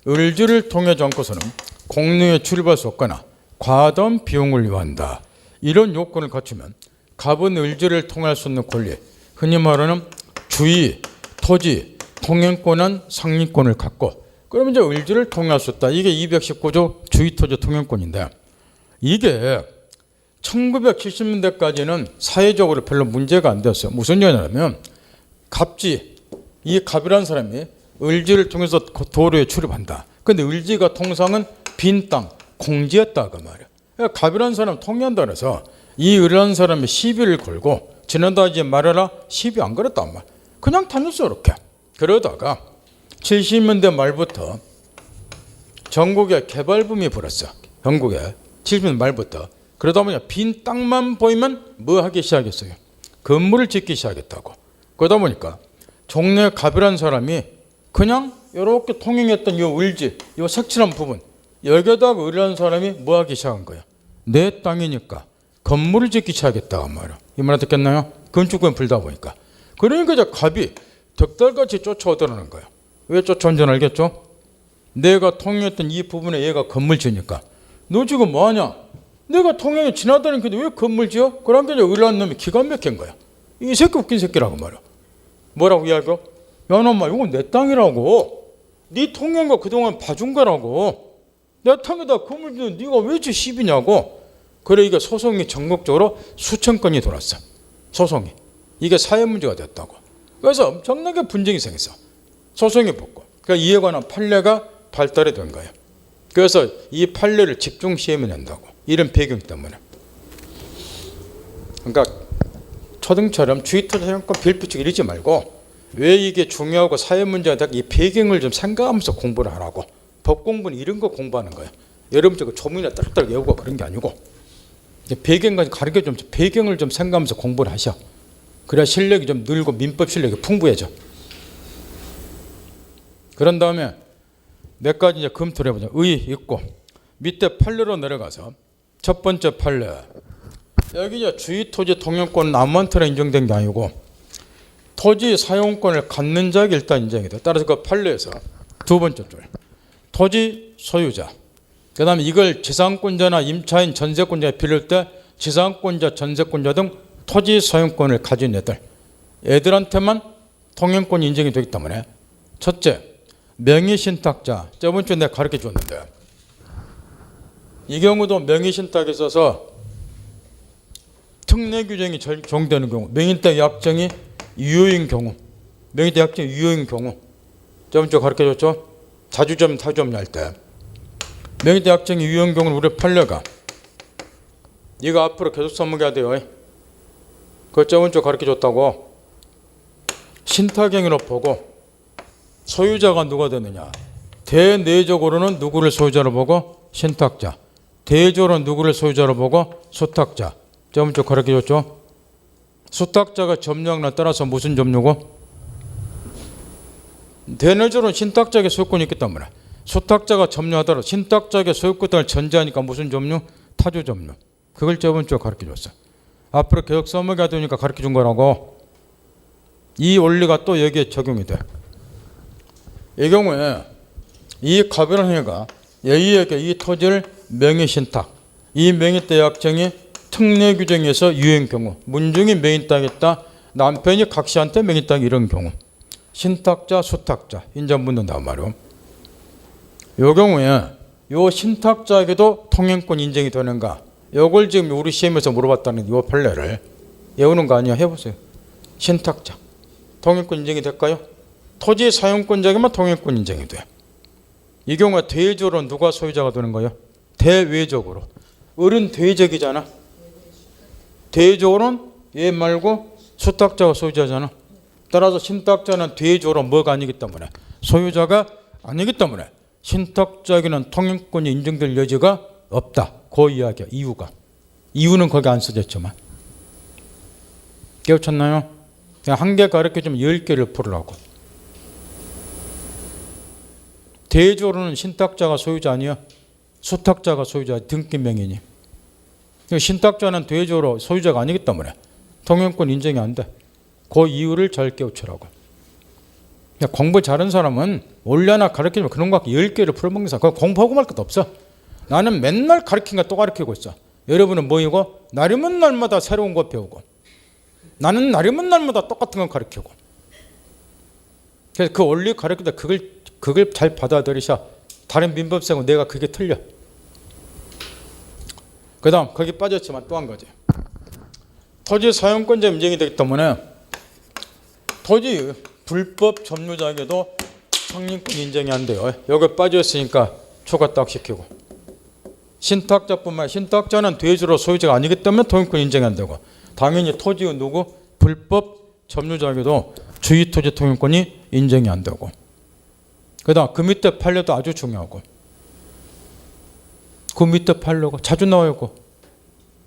을지를 통하지 않고서는 공로에 출입할 수 없거나 과다한 비용을 요한다. 이런 요건을 갖추면 갑은 을지를 통할 수 있는 권리, 흔히 말하는 주의, 토지, 통행권은 상리권을 갖고 그러면 이제 을지를 통할 수 있다. 이게 219조 주의토지 통행권인데 이게 1970년대까지는 사회적으로 별로 문제가 안 됐어요. 무슨 얘기냐면 갑지, 이 갑이라는 사람이 을지를 통해서 도로에 출입한다. 근데 을지가 통상은 빈 땅, 공지였다고 말이야. 그러니까 갑이라는 사람 통일한다 그래서 이 을이라는 사람이 시비를 걸고 지난다지 말해라 시비 안 걸었단 말. 그냥 다녔어 이렇게. 그러다가 70년대 말부터 전국에 개발붐이 불었어. 전국에 70년대 말부터. 그러다 보니 빈 땅만 보이면 뭐 하기 시작했어요? 건물을 짓기 시작했다고. 그러다 보니까 종래 갑이라는 사람이 그냥 이렇게 통행했던 이 을지, 이 색칠한 부분 여기다가 을이라는 사람이 뭐 하기 시작한 거야? 내 땅이니까 건물을 짓기 시작했다고 말이야. 이 말 듣겠나요? 건축권 불다 보니까. 그러니까 이제 갑이 덕달같이 쫓아오더라는 거야. 왜 쫓아온지 알겠죠? 내가 통행했던 이 부분에 얘가 건물 지으니까 너 지금 뭐하냐? 내가 통행에 지나다니는데 왜 건물 지어? 그런 게 이제 을이라는 놈이 기가 막힌 거야. 이 새끼 웃긴 새끼라고 말이야. 뭐라고 이야기해? 야, 놈아, 이건 내 땅이라고. 네 통행과 그동안 봐준 거라고. 내 땅에다 건물 지는 네가 왜 지 시비냐고. 그래 이게 소송이 전국적으로 수천 건이 돌았어. 소송이. 이게 사회 문제가 됐다고. 그래서 엄청나게 분쟁이 생겼어. 소송이 붙고. 그러니까 이에 관한 판례가 발달이 된 거예요. 그래서 이 판례를 집중 시험에 낸다고. 이런 배경 때문에. 그러니까 초등처럼 주의토지 사용권 별표치기 이러지 말고 왜 이게 중요하고 사회 문제가 되고 이 배경을 좀 생각하면서 공부를 하라고. 법 공부는 이런 거 공부하는 거예요. 여러분 저거 조문이나 따락따락 외우고 그런 게 아니고 배경까지 가르쳐 좀 배경을 좀 생각하면서 공부를 하셔. 그래야 실력이 좀 늘고 민법 실력이 풍부해져. 그런 다음에 몇 가지 이제 검토를 해보자. 의 있고 밑에 판례로 내려가서 첫 번째 판례. 여기 이제 주의토지 통행권은 아무한테나 인정된 게 아니고 토지 사용권을 갖는 자에게 일단 인정이 돼. 따라서 그 판례에서 두 번째 줄. 토지 소유자. 그 다음에 이걸 지상권자나 임차인 전세권자에 빌릴 때 지상권자, 전세권자 등 토지 소유권을 가진 애들한테만 통행권이 인정이 되기 때문에 첫째, 명의신탁자. 저번 주에 내가 가르쳐 줬는데 이 경우도 명의신탁에 있어서 특례 규정이 적용되는 경우, 명의인탁 약정이 유효인 경우, 명의인탁 약정이 유효인 경우, 저번 주에 가르쳐 줬죠? 자주점, 타주점 할 때 명의인탁 약정이 유효인 경우는 우리 판례가 네가 앞으로 계속 써먹어야 돼요. 그걸 저번 주에 가르쳐 줬다고. 신탁행위로 보고 소유자가 누가 되느냐. 대내적으로는 누구를 소유자로 보고 신탁자, 대조로는 누구를 소유자로 보고 수탁자. 저번 주에 가르쳐 줬죠? 수탁자가 점유하는 따라서 무슨 점유고? 대내적으로는 신탁자에게 소유권이 있기 때문에 수탁자가 점유하더라도 신탁자에게 소유권을 전제하니까 무슨 점유? 타주 점유. 그걸 저번 주에 가르쳐 줬어. 앞으로 계속 써먹어야 되니까 가르쳐 준 거라고. 이 원리가 또 여기에 적용이 돼. 이 경우에 이 가변한 행위가 A에게 이 토지를 명의신탁, 이 명의인탁 약정이 특례 규정에서 유효인 경우, 문중이 명의인탁이 있다, 남편이 각시한테 명의인탁이 이런 경우, 신탁자, 수탁자 인정 묻는단 말이오. 이 경우에 이 신탁자에게도 통행권 인정이 되는가? 이걸 지금 우리 시험에서 물어봤다는 이 판례를 외우는 거 아니야? 해보세요. 신탁자 통행권 인정이 될까요? 토지 사용권자에게만 통행권 인정이 돼. 이 경우에 대외적으로 누가 소유자가 되는 거예요? 대외적으로. 을은 대외적이잖아. 대외적으로는 얘 말고 수탁자가 소유자잖아. 따라서 신탁자는 대외적으로 뭐가 아니기 때문에 소유자가 아니기 때문에 신탁자에게는 통행권이 인정될 여지가 없다. 그 이야기야. 이유는 거기 안 써졌지만. 깨우쳤나요? 그냥 한 개 가르쳐주면 10개를 풀으라고. 대조로는 신탁자가 소유자 아니야? 수탁자가 소유자, 등기명의니. 신탁자는 대조로 소유자가 아니기 때문에 통행권 인정이 안 돼. 그 이유를 잘 깨우치라고. 공부 잘하는 사람은 원래 하나 가르치면 그런 거 갖고 10개를 풀어먹는 사람. 그거 공부하고 말 것도 없어. 나는 맨날 가르친 거 또 가르치고 있어. 여러분은 뭐이고? 날이면 날마다 새로운 거 배우고. 나는 날이면 날마다 똑같은 거 가르치고. 그래서 그 원리 가르칠 때 그걸 잘 받아들이셔. 다른 민법생은 내가 그게 틀려. 그 다음 거기 빠졌지만 또 한 가지. 토지 사용권자 인정이 되기 때문에 토지 불법 점유자에게도 성립권 인정이 안 돼요. 여기 빠져있으니까 추가 딱 시키고. 신탁자뿐만 아니라 신탁자는 대주로 소유자가 아니기 때문에 통행권 인정이 안 되고, 당연히 토지의 누구? 불법 점유자에게도 주의토지 통행권이 인정이 안 되고, 그 다음 그 밑에 판례도 아주 중요하고, 그 밑에 판례가 자주 나와요.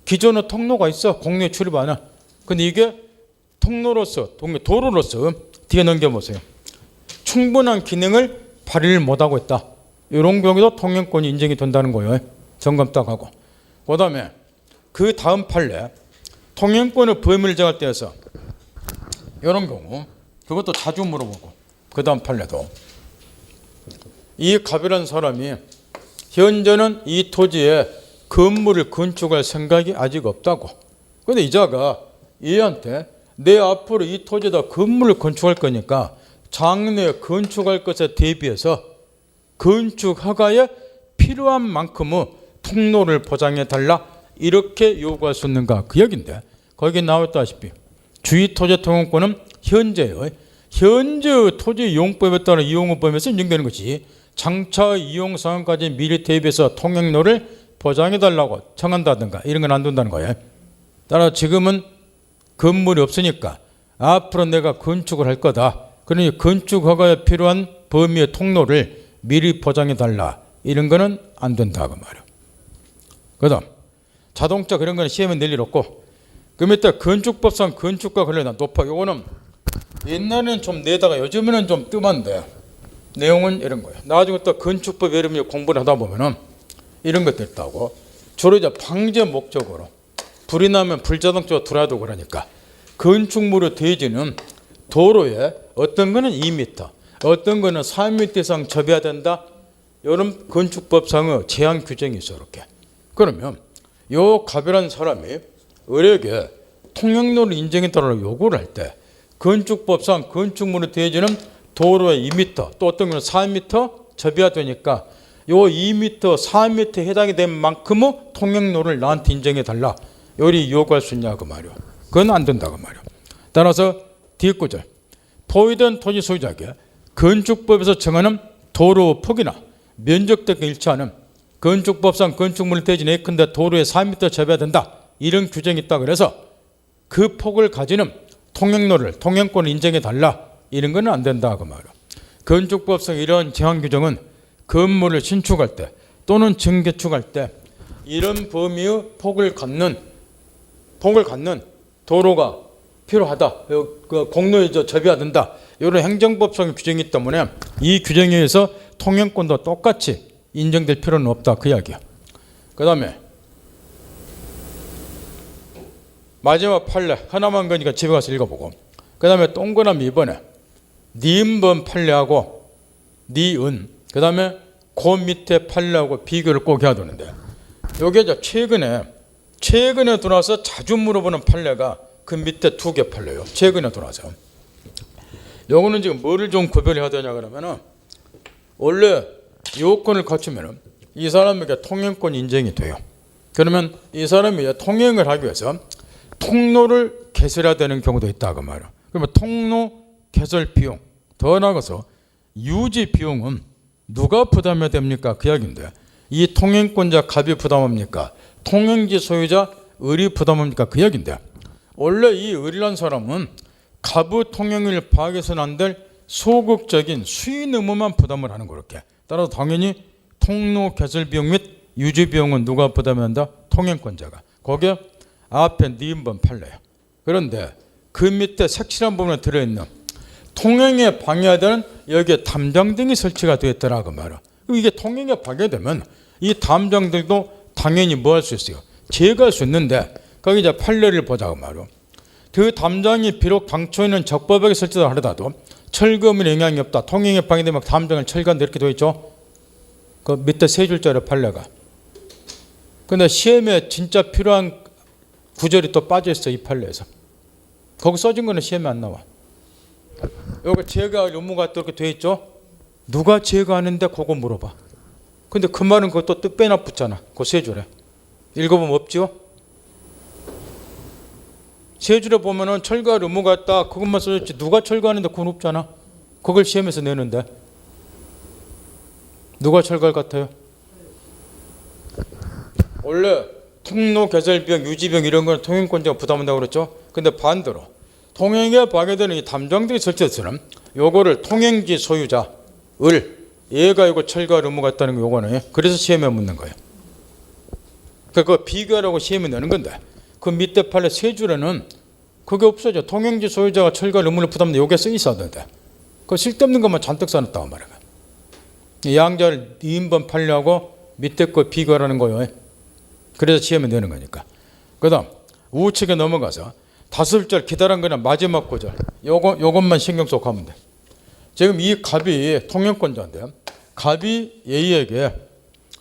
기존의 통로가 있어. 공로에 출입 안 해. 근데 이게 통로로서, 도로로서 뒤에 넘겨보세요. 충분한 기능을 발휘를 못하고 있다. 이런 경우도 통행권이 인정이 된다는 거예요. 점검 딱 하고. 그 다음에 그 다음 판례, 통행권의 범위를 정할 때에서 이런 경우, 그것도 자주 물어보고, 그 다음 판례도 이 갑이라는 사람이 현재는 이 토지에 건물을 건축할 생각이 아직 없다고. 그런데 이자가 얘한테 내 앞으로 이 토지에다 건물을 건축할 거니까 장래에 건축할 것에 대비해서 건축 허가에 필요한 만큼의 통로를 보장해 달라, 이렇게 요구할 수 있는가, 그 얘기인데, 거기 나왔다시피 주의토지 통행권은 현재의 토지 이용법에 따라 이용법에서 인정되는 것이 장차 이용 상황까지 미리 대비해서 통행로를 보장해 달라고 청한다든가 이런 건 안 된다는 거예요. 따라 지금은 건물이 없으니까 앞으로 내가 건축을 할 거다. 그러니 건축 허가에 필요한 범위의 통로를 미리 보장해 달라, 이런 거는 안 된다 그 말이에요. 그다음 자동차 그런 거는 시험에 낼 일 없고, 그 밑에 건축법상 건축과 관련한 도파, 요거는 옛날에는 좀 내다가 요즘에는 좀 뜸한데 내용은 이런 거예요. 나중에 또 건축법 여러분이 공부를 하다 보면은 이런 것도 있다고. 주로 이제 방제 목적으로 불이 나면 불자동차가 들어와도 그러니까 건축물의 대지는 도로에 어떤 거는 2m, 어떤 거는 4m 이상 접해야 된다. 이런 건축법상의 제한 규정이 있어. 이렇게. 그러면 요 갑이라는 사람이 을에게 통행로를 인정해 달라고 요구를 할 때 건축법상 건축물로 되어지는 도로의 2m 또 어떤 경우는 4m 접해야 되니까 요 2m, 4m에 해당이 된 만큼의 통행로를 나한테 인정해 달라. 요리 요구할 수 있냐 그 말이요. 그건 안 된다고 말이요. 따라서 뒷구절 포위된 토지 소유자에게 건축법에서 정하는 도로 폭이나 면적 등과 일치하는 건축법상 건축물을 대진 예컨대 도로에 4m 접해야 된다. 이런 규정이 있다. 그래서 그 폭을 가지는 통행로를 통행권을 인정해 달라. 이런 건 안 된다 그 말이요. 건축법상 이런 제한 규정은 건물을 신축할 때 또는 증개축할 때 이런 범위의 폭을 갖는 도로가 필요하다. 그 공로에 접해야 된다. 이런 행정법상 규정이 있기 때문에 이 규정에 의해서 통행권도 똑같이 인정될 필요는 없다. 그 이야기야. 그 다음에 마지막 판례 하나만 거니까 집에 가서 읽어보고 그 다음에 동그라미 이번에 니은번 판례하고 니은 그 다음에 그 밑에 판례하고 비교를 꼭 해야 되는데 여기 최근에 들어와서 자주 물어보는 판례가 그 밑에 2개 판례요. 최근에 들어와서 요거는 지금 뭐를 좀 구별해야 되냐 그러면은 원래 요건을 갖추면은 이 사람에게 통행권 인정이 돼요. 그러면 이 사람이 통행을 하기 위해서 통로를 개설해야 되는 경우도 있다 그 말이야. 그러면 통로 개설 비용 더 나아가서 유지 비용은 누가 부담해야 됩니까? 그 이야기인데 이 통행권자 갑이 부담합니까? 통행지 소유자 을이 부담합니까? 그 이야기인데 원래 이 을이란 사람은 갑의 통행을 파악해서는 안 될 소극적인 수익 의무만 부담을 하는 거렇게. 따라서 당연히 통로 개설 비용 및 유지 비용은 누가 부담해야 한다? 통행권자가. 거기에 앞에 니은번 판례야. 그런데 그 밑에 색칠한 부분에 들어있는 통행에 방해되는 여기에 담장 등이 설치가 되어 있더라 그 말이야. 이게 통행에 방해되면 이 담장들도 당연히 뭐 할 수 있어요? 제거할 수 있는데 거기 이제 판례를 보자 그 말이야. 그 담장이 비록 당초에는 적법하게 설치다 하더라도 철거물에 영향이 없다. 통행에 방해되면 담장을 철거한다 이렇게 되어 있죠. 그 밑에 3줄짜리 판례가. 근데 시험에 진짜 필요한 구절이 또 빠져 있어 이 판례에서. 거기 써진 거는 시험에 안 나와. 여기 제거할 의무가 또 이렇게 되어 있죠. 누가 제거하는데 그거 물어봐. 근데 그 말은 그것도 뜻 빼나 붙잖아. 그 3줄에. 읽어보면 없죠. 3줄에 보면은 철거할 의무가 있다. 그것만 써졌지. 누가 철거하는데 그건 없잖아. 그걸 시험에서 내는데. 누가 철거할 것 같아요? 원래 통로 개설 비용, 유지 비용 이런 거는 통행권자가 부담한다고 그랬죠. 근데 반대로 통행에 방해되는 이 담장들이 설치해서는 요거를 통행지 소유자 을 얘가 이거 철거할 의무가 있다는 거 요거는 그래서 시험에 묻는 거예요. 그러니까 비교하라고 시험에 내는 건데 그 밑에 판례 3줄에는 그게 없어져. 통행지 소유자가 철거할 의무를 부담하는데 요게 써 있어야 되는데 그 쓸데없는 것만 잔뜩 써놨다고 말이야. 양자를 니은번 판례하고 밑에 거 비교하라는 거예요. 그래서 시험에 내는 거니까. 그 다음 우측에 넘어가서 5절 기다란 거는 마지막 구절 요것만 신경 써 가면 돼. 지금 이 갑이 통행권자인데 갑이 얘에게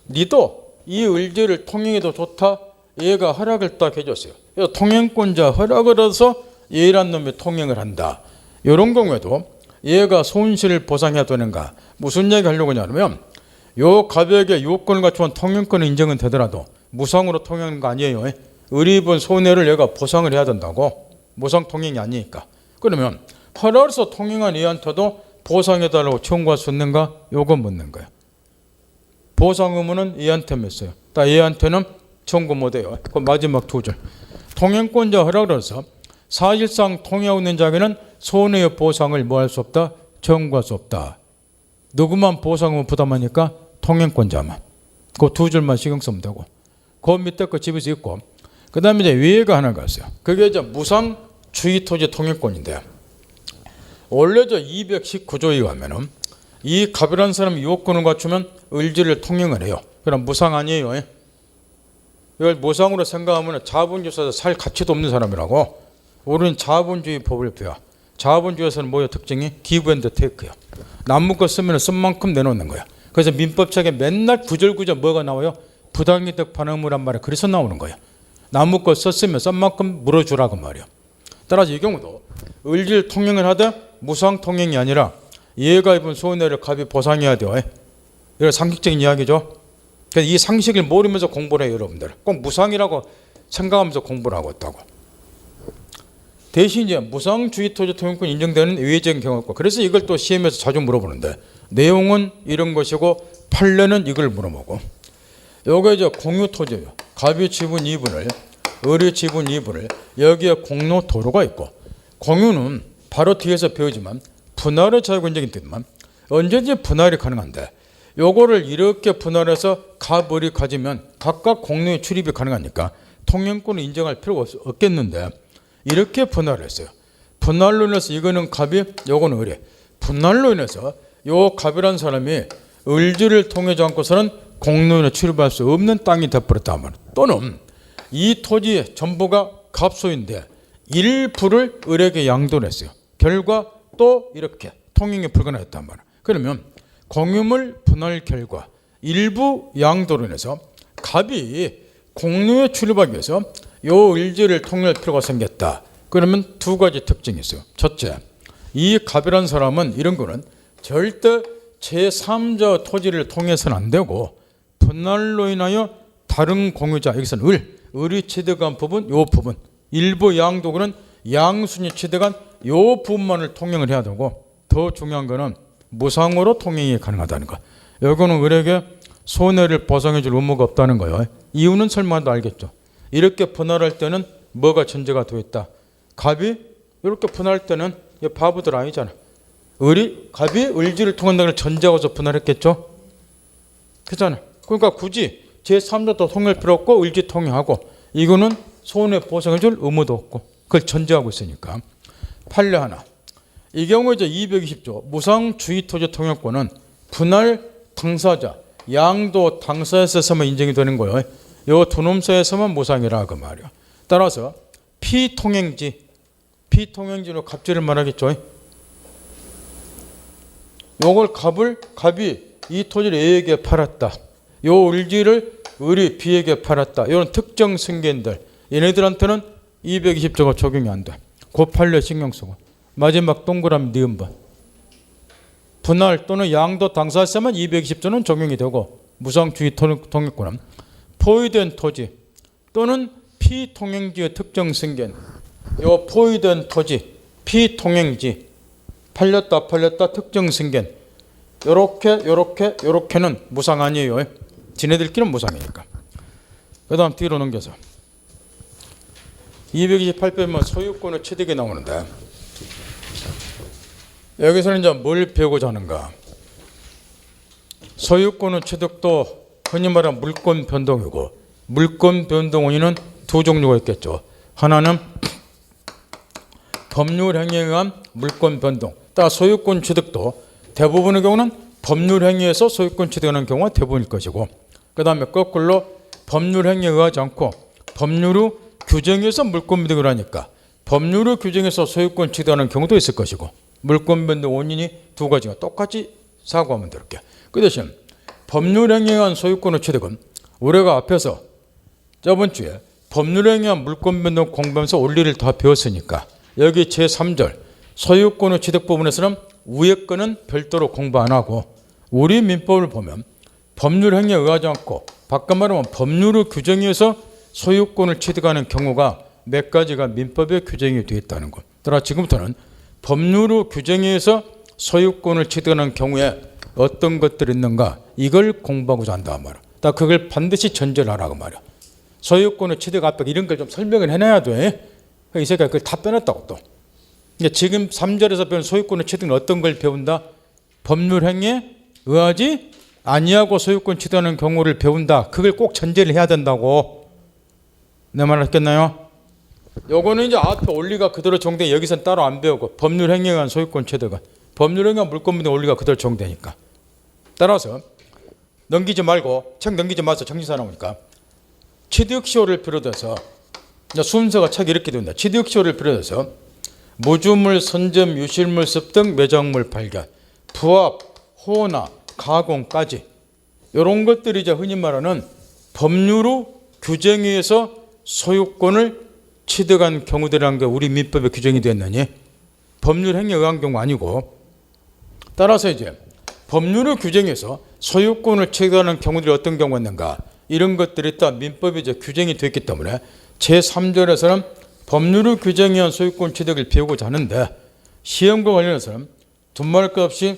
니도 이 을지를 통행해도 좋다. 얘가 허락을 딱 해줬어요. 통행권자 허락을 해서 얘란 놈이 통행을 한다. 이런 경우에도 얘가 손실을 보상해야 되는가. 무슨 얘기 하려고 하냐면 요 갑에게 요건을 갖추면 통행권 인정은 되더라도 무상으로 통행하는 거 아니에요. 을이 입은 손해를 얘가 보상을 해야 된다고. 무상 통행이 아니니까. 그러면 허락해서 통행한 얘한테도 보상해달라고 청구할 수 있는가? 요건 묻는 거야. 보상 의무는 얘한테 맺어요. 얘한테는 청구 못해요. 그 마지막 2줄. 통행권자 허락을 해서 사실상 통행하고 있는 자에게는 손해의 보상을 뭐 할 수 없다? 청구할 수 없다. 누구만 보상 의무 부담하니까? 통행권자만. 그 2줄만 신경 쓰면 되고. 그 밑에 거 집에서 있고. 그 다음에 이제 위에가 하나가 있어요. 그게 이제 무상 주의토지 통행권인데 원래 저 219조에 의하면은 이 갑이라는 사람이 요건을 갖추면 을지를 통행을 해요. 그럼 무상 아니에요. 이걸 무상으로 생각하면 자본주의에서 살 가치도 없는 사람이라고. 우리는 자본주의 법을 배워. 자본주의에서는 뭐예요? 특징이 기브앤테이크예요. 남의 거 쓰면 쓴 만큼 내놓는 거야. 그래서 민법책에 맨날 구절구절 뭐가 나와요? 부당이득 반응물한 말이야. 그래서 나오는 거야. 남의 거 썼으면 쓴 만큼 물어주라고 말이야. 따라서 이 경우도 을지를 통행을 하되 무상 통행이 아니라 얘가 입은 손해를 갑이 보상해야 돼요. 이런 상식적인 이야기죠. 그래서 이 상식을 모르면서 공부를 해요. 여러분들 꼭 무상이라고 생각하면서 공부를 하고 있다고. 대신 이제 무상주의 토지 통행권 인정되는 외적인 경우가, 그래서 이걸 또 시험에서 자주 물어보는데 내용은 이런 것이고 판례는 이걸 물어보고, 요게 이제 공유 토지예요. 갑이 지분 2분을, 을이 지분 2분을, 여기에 공로 도로가 있고, 공유는 바로 뒤에서 배우지만 분할의 자유가 인정이 되지만 언제든지 분할이 가능한데, 요거를 이렇게 분할해서 갑, 을이 가지면 각각 공유의 출입이 가능하니까 통행권을 인정할 필요가 없겠는데, 이렇게 분할을 했어요. 분할로 인해서 이거는 갑이, 요거는 을이, 분할로 인해서 요 갑이라는 사람이 을지를 통하지 않고서는 공로에 출입할 수 없는 땅이 되어버렸다 하면, 또는 이 토지 전부가 갑 소유인데 일부를 을에게 양도를 했어요. 결과 또 이렇게 통행이 불가능했단 말이에요. 그러면 공유물 분할 결과 일부 양도로 인해서 갑이 공로에 출입하기 위해서 요 을지를 통일할 필요가 생겼다. 그러면 두 가지 특징이 있어요. 첫째, 이 갑이라는 사람은 이런 거는 절대 제3자 토지를 통해서는 안 되고, 분할로 인하여 다른 공유자, 여기서는 을이 취득한 부분, 요 부분, 일부 양도는 양순이 취득한 요 부분만을 통행을 해야 되고, 더 중요한 거는 무상으로 통행이 가능하다는 거. 여기는 을에게 손해를 보상해 줄 의무가 없다는 거예요. 이유는 설마도 알겠죠. 이렇게 분할할 때는 뭐가 전제가 되어 있다. 갑이 이렇게 분할할 때는 바보들 아니잖아. 갑이 을지를 통한다는 걸 전제하고서 분할했겠죠. 그렇잖아. 그러니까 굳이 제3자도 통할 필요 없고 을지 통행하고, 이거는 손해 보상해 줄 의무도 없고, 그걸 전제하고 있으니까. 판례 하나. 이 경우에 이제 220조 무상주의 토지 통행권은 분할 당사자, 양도 당사자에서만 인정이 되는 거예요. 요 두 놈사에서만 무상이라 그 말이야. 따라서 피통행지로 갑질을 말하겠죠. 요걸 갑이 이 토지를 A에게 팔았다. 요 을지를 을이 B에게 팔았다. 이런 특정 승계인들, 얘네들한테는 220조가 적용이 안 돼. 그 판례 신경 쓰고. 마지막 동그라미 니은번. 분할 또는 양도 당사자에만 220조는 적용이 되고, 무상주의 통행권은 포위된 토지 또는 피통행지의 특정 승계인, 요 포위된 토지, 피통행지, 팔렸다 특정 승계인, 요렇게는 무상 아니에요. 지네들끼리는 무상이니까. 그 다음 뒤로 넘겨서 228페이지만 소유권의 취득이 나오는데, 여기서는 이제 뭘 배우고자 하는가. 소유권의 취득도 흔히 말하는 물권 변동이고, 물권 변동 원인은 두 종류가 있겠죠. 하나는 법률 행위에 의한 물권 변동. 따라 소유권 취득도 대부분의 경우는 법률 행위에서 소유권 취득하는 경우가 대부분일 것이고, 그 다음에 거꾸로 법률 행위에 의하지 않고 법률의 규정에서 물권 변동을 하니까 법률의 규정에서 소유권 취득하는 경우도 있을 것이고, 물권 변동 원인이 두 가지가 똑같이 사고하면 될게. 그 대신 법률 행위에 의한 소유권의 취득은 우리가 앞에서 저번 주에 법률 행위에 의한 물권 변동 공부하면서 원리를 다 배웠으니까, 여기 제3절 소유권의 취득 부분에서는 위에 거는 별도로 공부 안 하고, 우리 민법을 보면 법률 행위에 의하지 않고, 바꿔 말하면 법률의 규정에서 소유권을 취득하는 경우가 몇 가지가 민법에 규정이 되어 있다는 것. 따라 지금부터는 법률의 규정에서 소유권을 취득하는 경우에 어떤 것들이 있는가, 이걸 공부하고자 한다 말이야. 딱 그걸 반드시 전제를 하라고 말이야. 소유권의 취득 압박 이런 걸 좀 설명을 해놔야 돼. 이 새끼가 그걸 다 빼놨다고 또. 그러니까 지금 3절에서 배운 소유권의 취득은 어떤 걸 배운다? 법률 행위에 의하지 아니하고 소유권 취득하는 경우를 배운다. 그걸 꼭 전제를 해야 된다고. 내 말 알겠나요? 요거는 이제 앞에 원리가 그대로 정돼. 여기서는 따로 안 배우고, 법률 행위에 의한 소유권 취득은 법률 행위에 의한 물권 변동 원리가 그대로 정되니까. 따라서 넘기지 말고, 책 넘기지 마서 정신사 나오니까 취득시효를 비롯해서 순서가 책 이렇게 된다. 취득시효를 비롯해서 무주물, 선점, 유실물, 습 등 매장물 발견, 부합, 호나, 가공까지 이런 것들이 이제 흔히 말하는 법률의 규정에 의해서 소유권을 취득한 경우들이라는 게 우리 민법에 규정이 됐느니 법률 행위에 의한 경우 아니고, 따라서 이제 법률의 규정에서 소유권을 취득하는 경우들이 어떤 경우가 있는가, 이런 것들이 다 민법에 이제 규정이 됐기 때문에 제3조에서는 법률의 규정에 의한 소유권 취득을 배우고자 하는데, 시험과 관련해서는 두말할 것 없이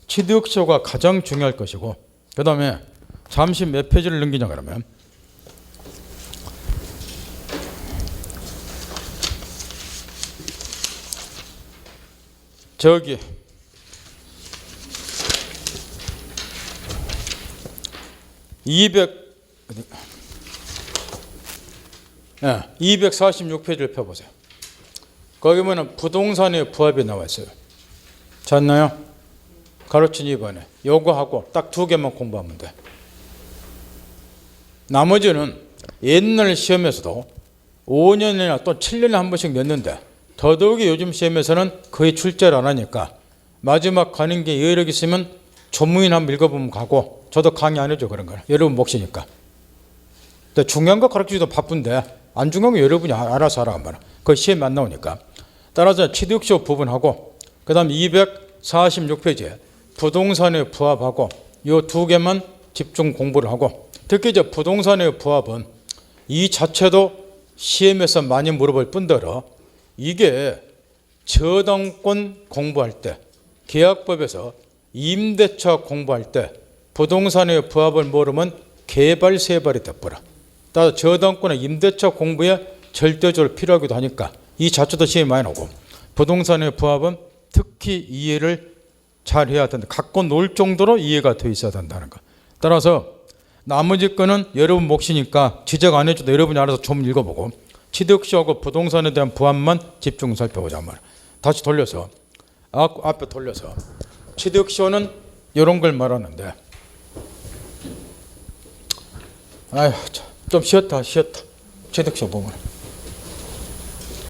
취득서가 가장 중요할 것이고, 그 다음에 잠시 몇 페이지를 넘기냐 그러면 저기 246페이지를 펴보세요. 거기 보면 부동산의 부합이 나와 있어요. 잤나요? 가르친 2번에 요거하고 딱 2개만 공부하면 돼. 나머지는 옛날 시험에서도 5년이나 또 7년에 한 번씩 냈는데, 더더욱이 요즘 시험에서는 거의 출제를 안 하니까 마지막 가는 게 여력 있으면 전문인 한번 읽어보면 가고, 저도 강의 안 해줘 그런 거는 여러분 몫이니까. 근데 중요한 거 가르치기도 바쁜데 안 중요한 거 여러분이 알아서 하라 한번. 그 시험에 안 나오니까. 따라서 취득서 부분하고, 그 다음 246페이지에 부동산의 부합하고 요 2개만 집중 공부를 하고, 특히 이제 부동산의 부합은 이 자체도 시험에서 많이 물어볼 뿐더러 이게 저당권 공부할 때, 계약법에서 임대차 공부할 때 부동산의 부합을 모르면 개발세발이 돼버려. 따라서 저당권의 임대차 공부에 절대적으로 필요하기도 하니까 이 자체도 시험이 많이 나오고, 부동산의 부합은 특히 이해를 잘 해야 된다. 갖고 놀 정도로 이해가 돼 있어야 된다는 거. 따라서 나머지 거는 여러분 몫이니까 지적 안 해줘도 여러분이 알아서 좀 읽어보고, 취득시하고 부동산에 대한 부합만 집중 살펴보자 말이야. 다시 돌려서 앞에 돌려서 취득시효는 이런 걸 말하는데, 아휴 좀 쉬었다 취득시효 보면